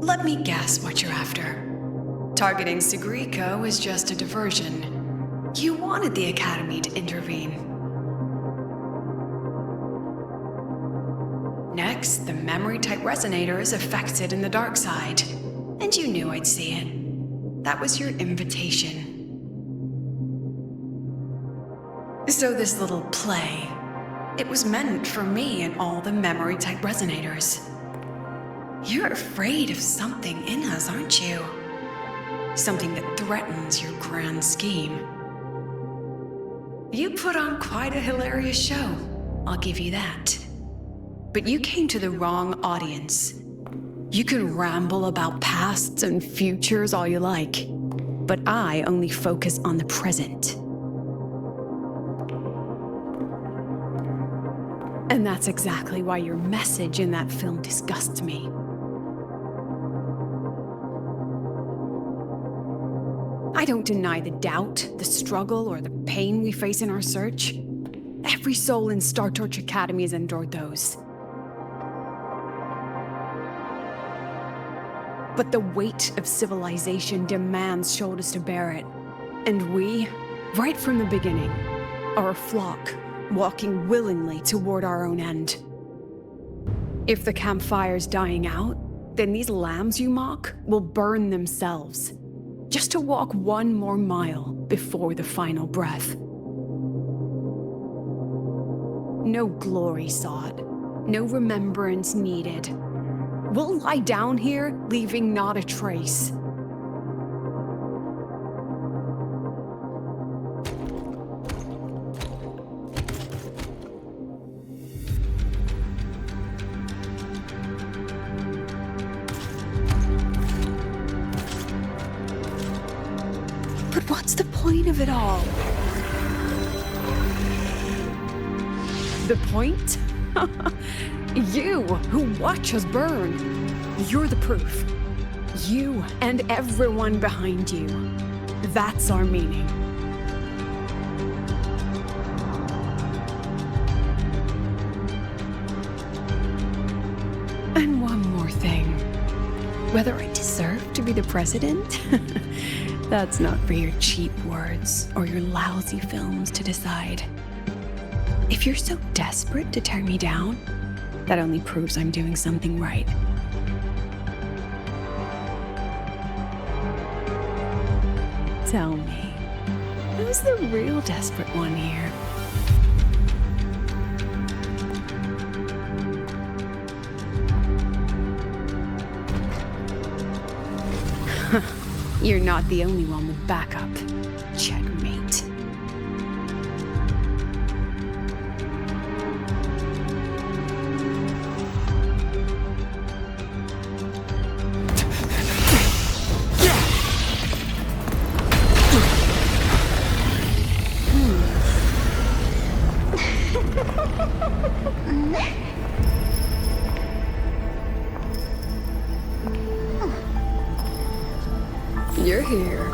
Let me guess what you're after. Targeting Sigriko is just a diversion. You wanted the Academy to intervene. Next, the memory-type resonator is affected in the dark side. And you knew I'd see it. That was your invitation. So this little play, it was meant for me and all the memory-type resonators. You're afraid of something in us, aren't you? Something that threatens your grand scheme. You put on quite a hilarious show, I'll give you that. But you came to the wrong audience. You can ramble about pasts and futures all you like, but I only focus on the present. And that's exactly why your message in that film disgusts me. I don't deny the doubt, the struggle, or the pain we face in our search. Every soul in Star Torch Academy has endured those. But the weight of civilization demands shoulders to bear it. And we, right from the beginning, are a flock, walking willingly toward our own end. If the campfire's dying out, then these lambs you mock will burn themselves, just to walk one more mile before the final breath. No glory sought, no remembrance needed. We'll lie down here, leaving not a trace. But what's the point of it all? The point? You, who watch us burn. You're the proof. You and everyone behind you. That's our meaning. And one more thing. Whether I deserve to be the president? That's not for your cheap words or your lousy films to decide. If you're so desperate to tear me down, that only proves I'm doing something right. Tell me, who's the real desperate one here? You're not the only one with backup. Checkmate. You're here.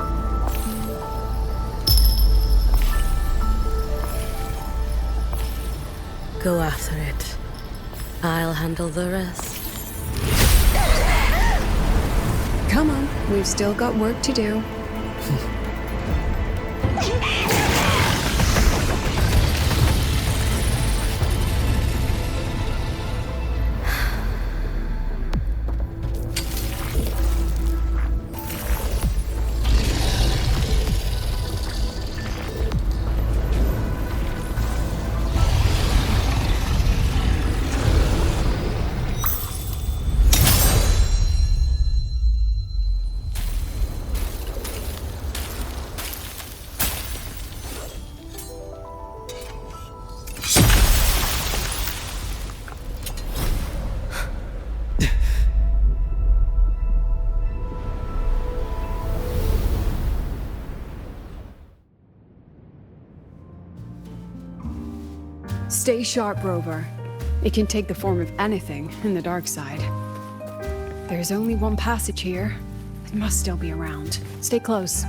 Go after it. I'll handle the rest. Come on, we've still got work to do. Stay sharp, Rover. It can take the form of anything in the dark side. There's only one passage here. It must still be around. Stay close.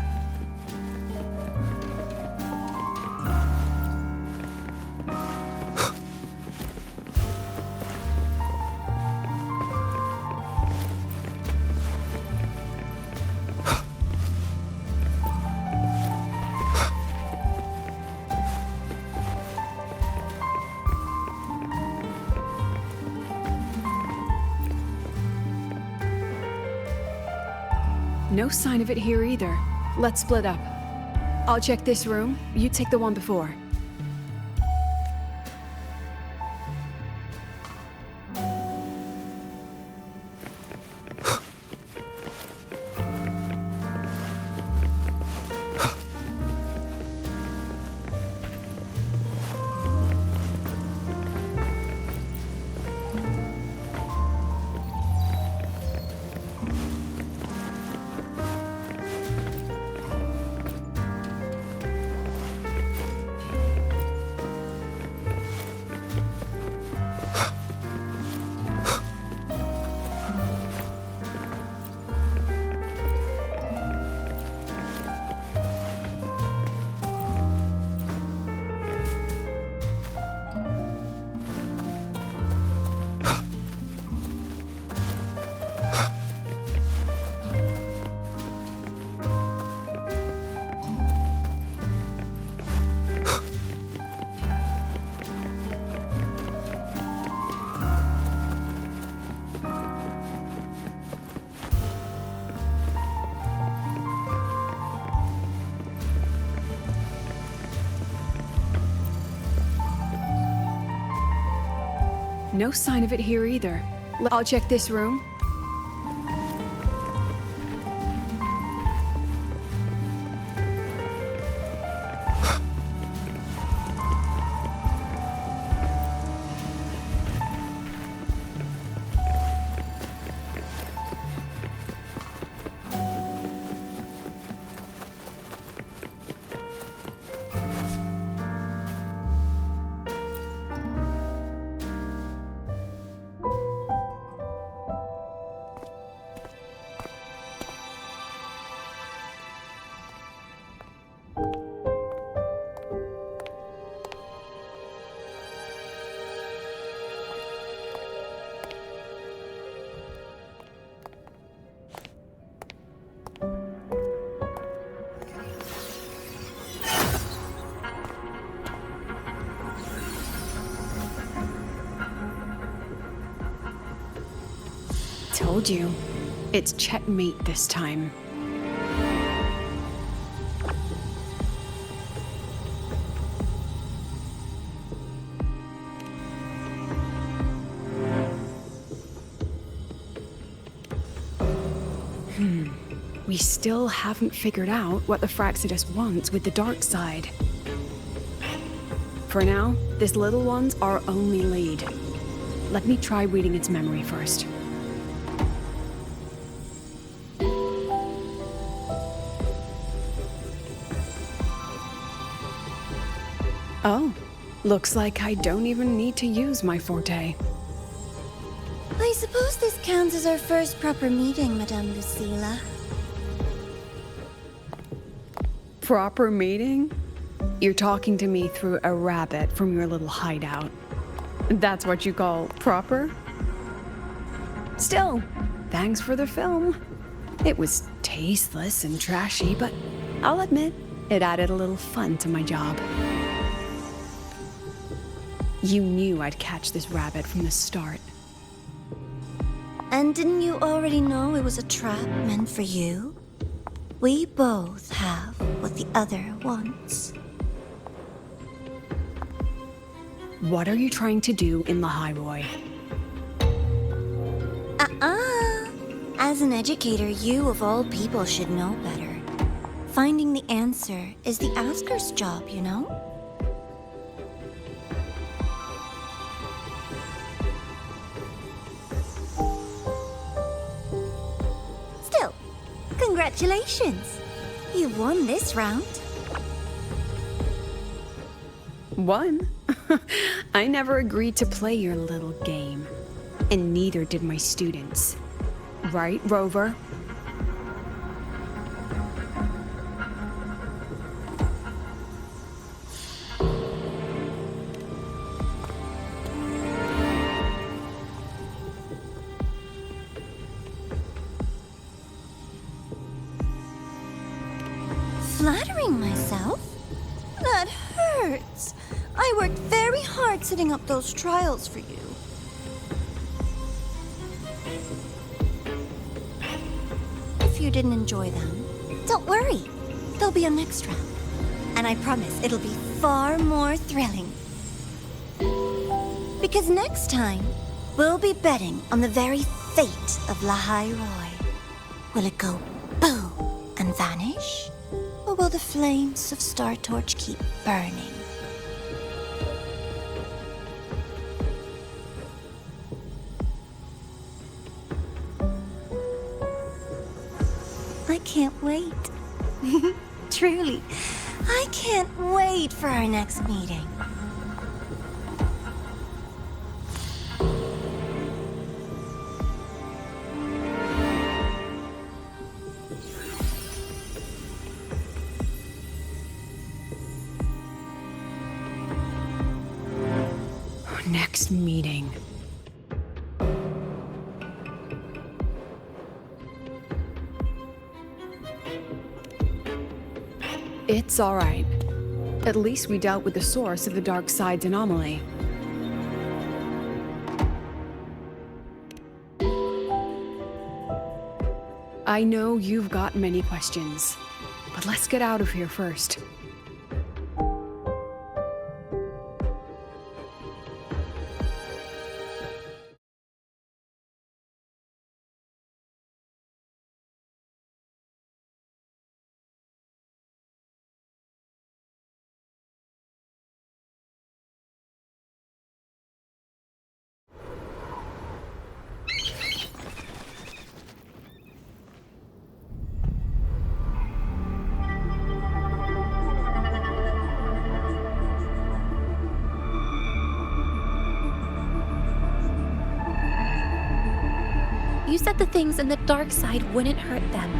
No sign of it here either. Let's split up. I'll check this room, you take the one before. No sign of it here either. I'll check this room. Told you. It's checkmate this time. we still haven't figured out what the Fraxidus wants with the dark side. For now, this little one's our only lead. Let me try reading its memory first. Oh, looks like I don't even need to use my forte. I suppose this counts as our first proper meeting, Madame Lucilla. Proper meeting? You're talking to me through a rabbit from your little hideout. That's what you call proper? Still, thanks for the film. It was tasteless and trashy, but I'll admit, it added a little fun to my job. You knew I'd catch this rabbit from the start. And didn't you already know it was a trap meant for you? We both have what the other wants. What are you trying to do in Lahai, Roy? As an educator, you of all people should know better. Finding the answer is the asker's job, you know? Still, congratulations! You won this round. Won? I never agreed to play your little game. And neither did my students. Right, Rover? Flattering myself? That hurts. I worked very hard setting up those trials for you. If you didn't enjoy them, don't worry. There'll be a next round. And I promise it'll be far more thrilling. Because next time, we'll be betting on the very fate of Lahai Roy. Will it go boom and vanish? Or will the flames of Star Torch keep burning? I can't wait. Truly, I can't wait for our next meeting. Next meeting. It's all right. At least we dealt with the source of the dark side's anomaly. I know you've got many questions, but let's get out of here first. You said the things in the dark side wouldn't hurt them.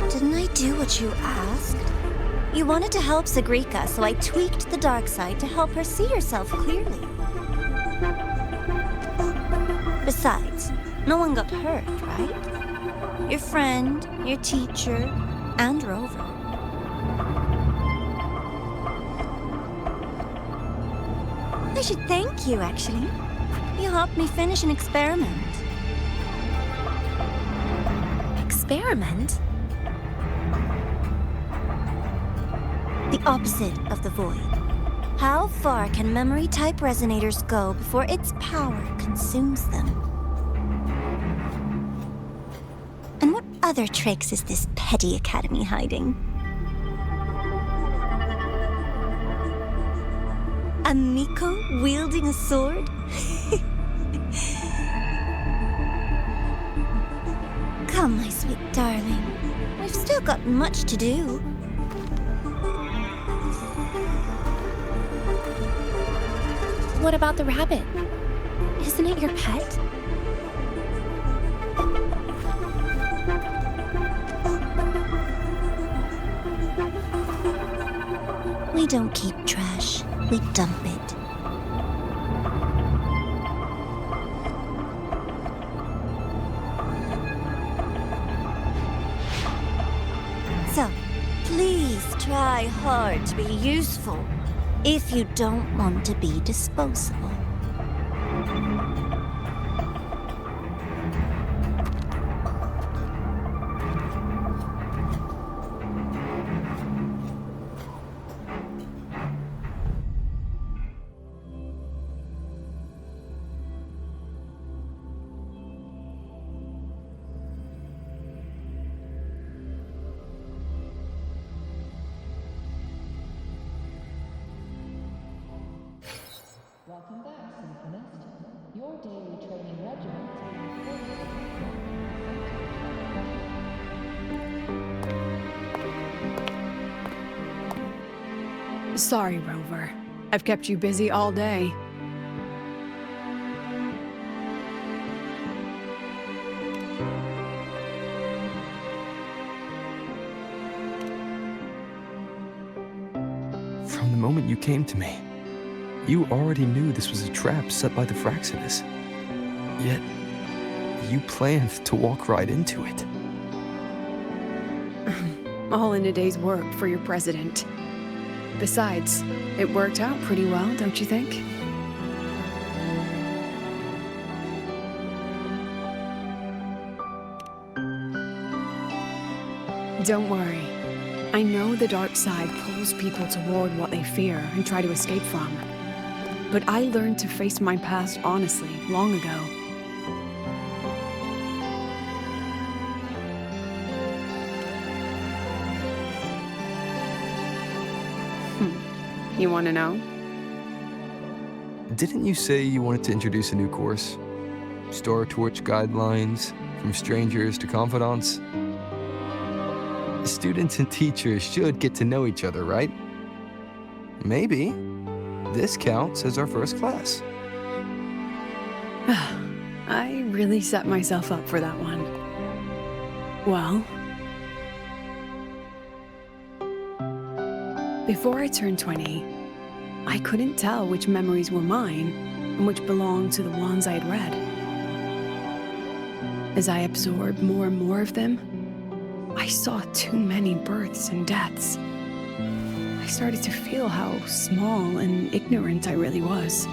Didn't I do what you asked? You wanted to help Sagrika, so I tweaked the dark side to help her see herself clearly. Besides, no one got hurt, right? Your friend, your teacher, and Rover. I should thank you, actually. You helped me finish an experiment. Experiment? The opposite of the void. How far can memory-type resonators go before its power consumes them? And what other tricks is this petty academy hiding? A Miko wielding a sword? Come, my sweet darling. We've still got much to do. What about the rabbit? Isn't it your pet? We don't keep trash, we dump it. So, please try hard to be useful if you don't want to be disposable. Welcome back, Symphonist. Your daily training regimen is Sorry, Rover. I've kept you busy all day. From the moment you came to me, you already knew this was a trap set by the Fraxinus. Yet, you planned to walk right into it. All in a day's work for your president. Besides, it worked out pretty well, don't you think? Don't worry. I know the dark side pulls people toward what they fear and try to escape from. But I learned to face my past honestly long ago. You want to know? Didn't you say you wanted to introduce a new course? Star Torch guidelines, from strangers to confidants? Students and teachers should get to know each other, right? Maybe this counts as our first class. I really set myself up for that one. Well, before I turned 20, I couldn't tell which memories were mine and which belonged to the ones I had read. As I absorbed more and more of them, I saw too many births and deaths. I started to feel how small and ignorant I really was.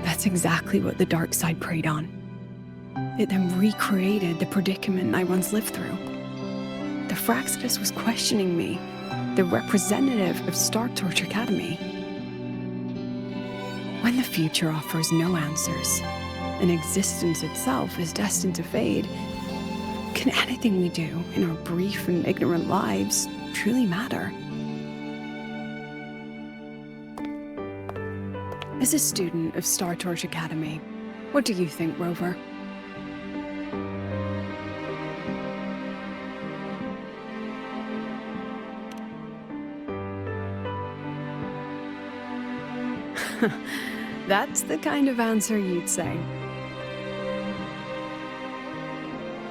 That's exactly what the dark side preyed on. It then recreated the predicament I once lived through. The Fraxinus was questioning me, the representative of Star Torch Academy. When the future offers no answers, and existence itself is destined to fade, can anything we do in our brief and ignorant lives truly matter? As a student of Star Torch Academy, what do you think, Rover? That's the kind of answer you'd say.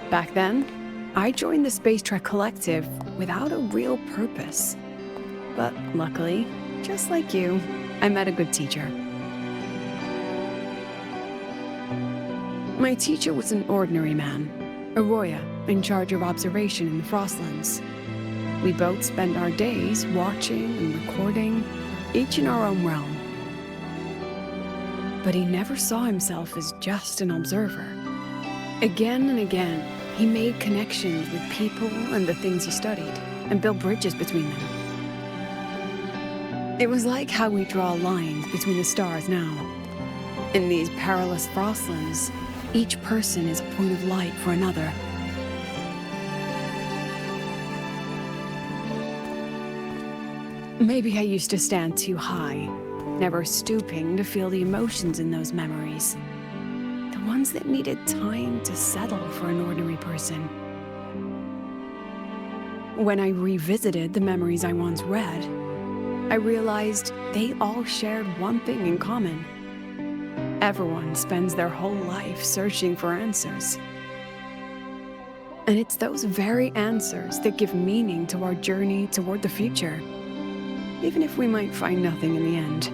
Back then, I joined the Space Trek Collective without a real purpose. But luckily, just like you, I met a good teacher. My teacher was an ordinary man, Arroya, in charge of observation in the Frostlands. We both spent our days watching and recording, each in our own realm. But he never saw himself as just an observer. Again and again, he made connections with people and the things he studied, and built bridges between them. It was like how we draw lines between the stars now. In these perilous frostlands, each person is a point of light for another. Maybe I used to stand too high, never stooping to feel the emotions in those memories. The ones that needed time to settle for an ordinary person. When I revisited the memories I once read, I realized they all shared one thing in common. Everyone spends their whole life searching for answers. And it's those very answers that give meaning to our journey toward the future, even if we might find nothing in the end.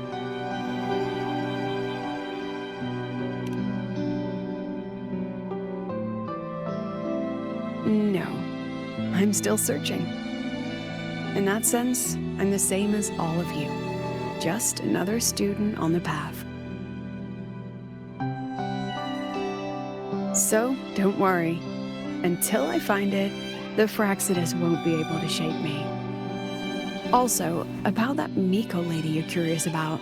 No, I'm still searching. In that sense, I'm the same as all of you, just another student on the path. So, don't worry. Until I find it, the Fraxidus won't be able to shape me. Also, about that Miko lady you're curious about.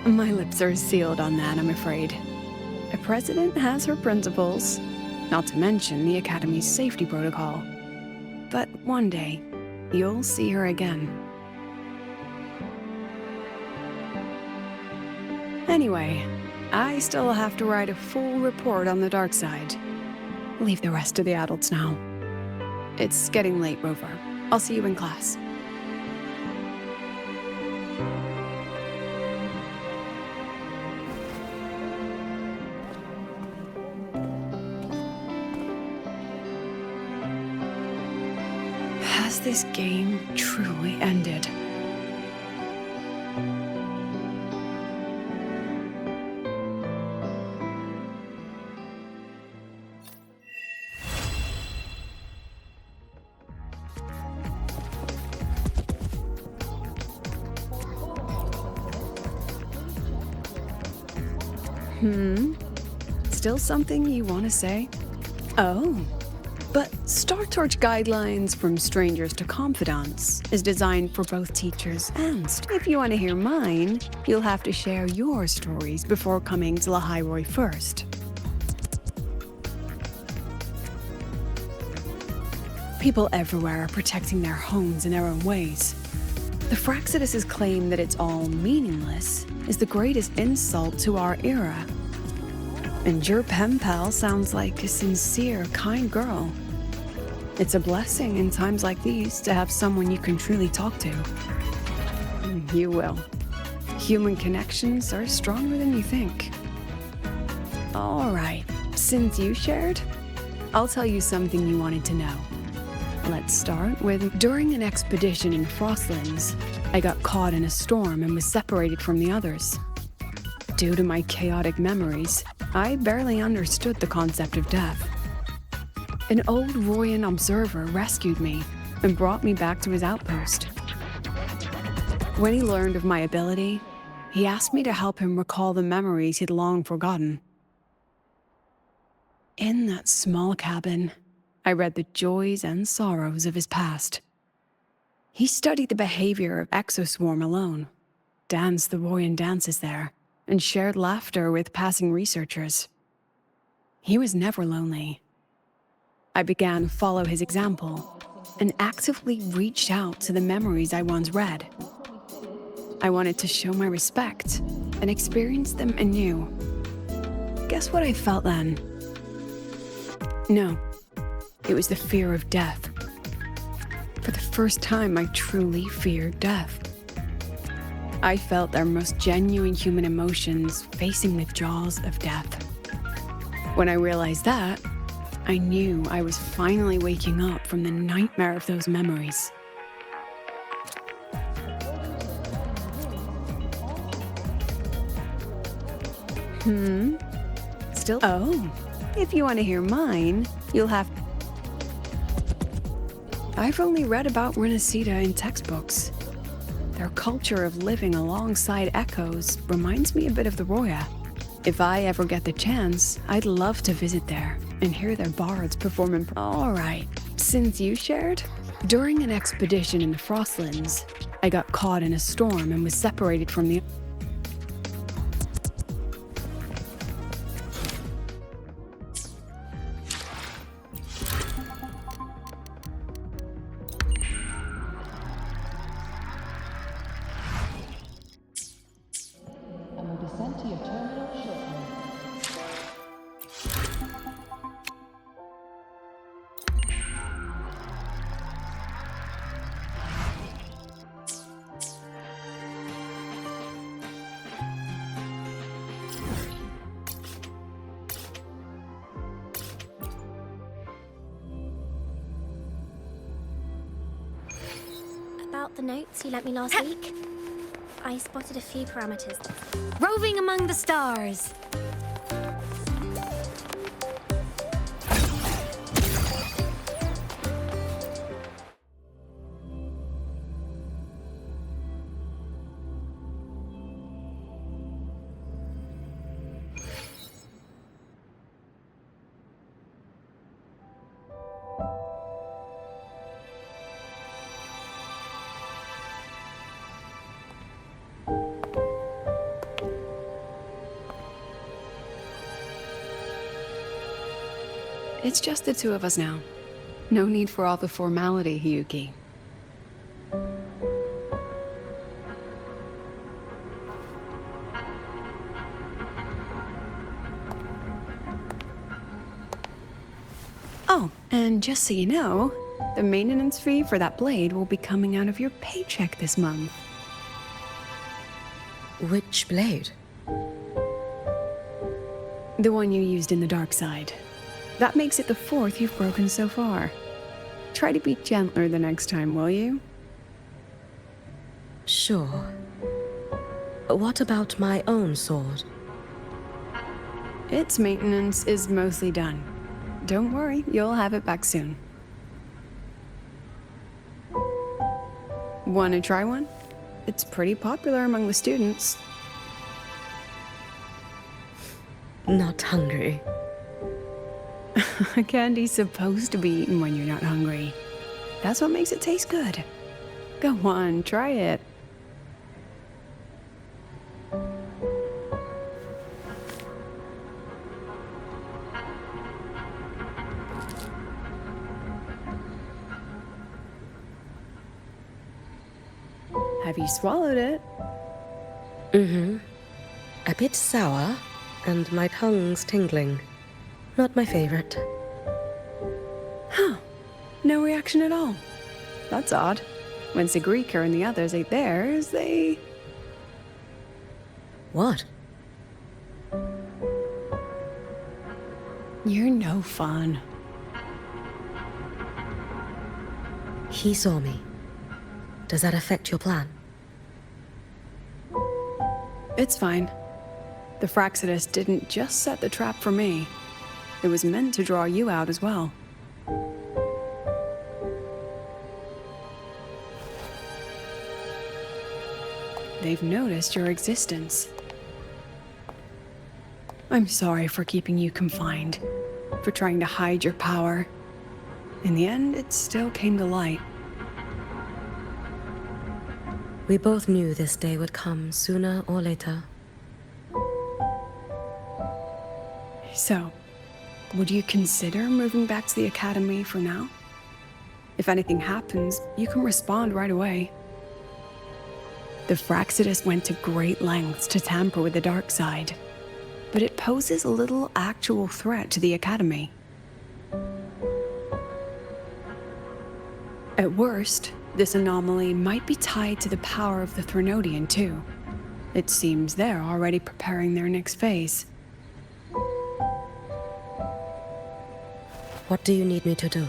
My lips are sealed on that, I'm afraid. A president has her principles, not to mention the Academy's safety protocol. But one day, you'll see her again. Anyway, I still have to write a full report on the dark side. Leave the rest to the adults now. It's getting late, Rover. I'll see you in class. Has this game truly ended? Still something you want to say? Oh. But Star Torch Guidelines from Strangers to Confidants is designed for both teachers and if you want to hear mine, you'll have to share your stories before coming to Lahai first. People everywhere are protecting their homes in their own ways. The Fraxidus' claim that it's all meaningless is the greatest insult to our era. And your pen pal sounds like a sincere, kind girl. It's a blessing in times like these to have someone you can truly talk to. You will. Human connections are stronger than you think. All right, since you shared, I'll tell you something you wanted to know. Let's start with, during an expedition in Frostlands, I got caught in a storm and was separated from the others. Due to my chaotic memories, I barely understood the concept of death. An old Royan observer rescued me and brought me back to his outpost. When he learned of my ability, he asked me to help him recall the memories he'd long forgotten. In that small cabin, I read the joys and sorrows of his past. He studied the behavior of Exoswarm alone, danced the Royan dances there, and shared laughter with passing researchers. He was never lonely. I began to follow his example and actively reached out to the memories I once read. I wanted to show my respect and experience them anew. Guess what I felt then? No, it was the fear of death. For the first time, I truly feared death. I felt their most genuine human emotions facing the jaws of death. When I realized that, I knew I was finally waking up from the nightmare of those memories. Still? Oh, if you want to hear mine, you'll have... I've only read about Renacida in textbooks. Their culture of living alongside echoes reminds me a bit of the Roya. If I ever get the chance, I'd love to visit there and hear their bards perform in... All right, since you shared, During an expedition in the Frostlands, I got caught in a storm and was separated from the... And will descend to your terminal shortly. About the notes you lent me last week, I spotted a few parameters. Roving among the stars. It's just the two of us now. No need for all the formality, Hiyuki. Oh, and just so you know, the maintenance fee for that blade will be coming out of your paycheck this month. Which blade? The one you used in the dark side. That makes it the 4th you've broken so far. Try to be gentler the next time, will you? Sure. What about my own sword? Its maintenance is mostly done. Don't worry, you'll have it back soon. Wanna try one? It's pretty popular among the students. Not hungry. Candy's supposed to be eaten when you're not hungry. That's what makes it taste good. Go on, try it. Have you swallowed it? Mm-hmm. A bit sour, and my tongue's tingling. Not my favorite. Huh. No reaction at all. That's odd. When Sigrika and the others ate theirs, they... What? You're no fun. He saw me. Does that affect your plan? It's fine. The Fraxidus didn't just set the trap for me. It was meant to draw you out as well. They've noticed your existence. I'm sorry for keeping you confined, for trying to hide your power. In the end, it still came to light. We both knew this day would come sooner or later. So, would you consider moving back to the academy for now? If anything happens, you can respond right away. The Fraxidus went to great lengths to tamper with the dark side, but it poses a little actual threat to the academy. At worst, this anomaly might be tied to the power of the Threnodian too. It seems they're already preparing their next phase. What do you need me to do?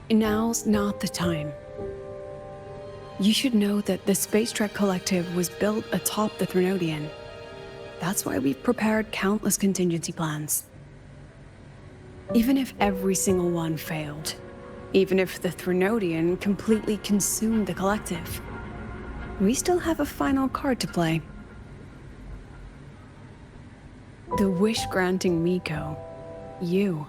Now's not the time. You should know that the Space Trek Collective was built atop the Threnodian. That's why we've prepared countless contingency plans. Even if every single one failed, even if the Threnodian completely consumed the Collective, we still have a final card to play. The wish-granting Miko. You.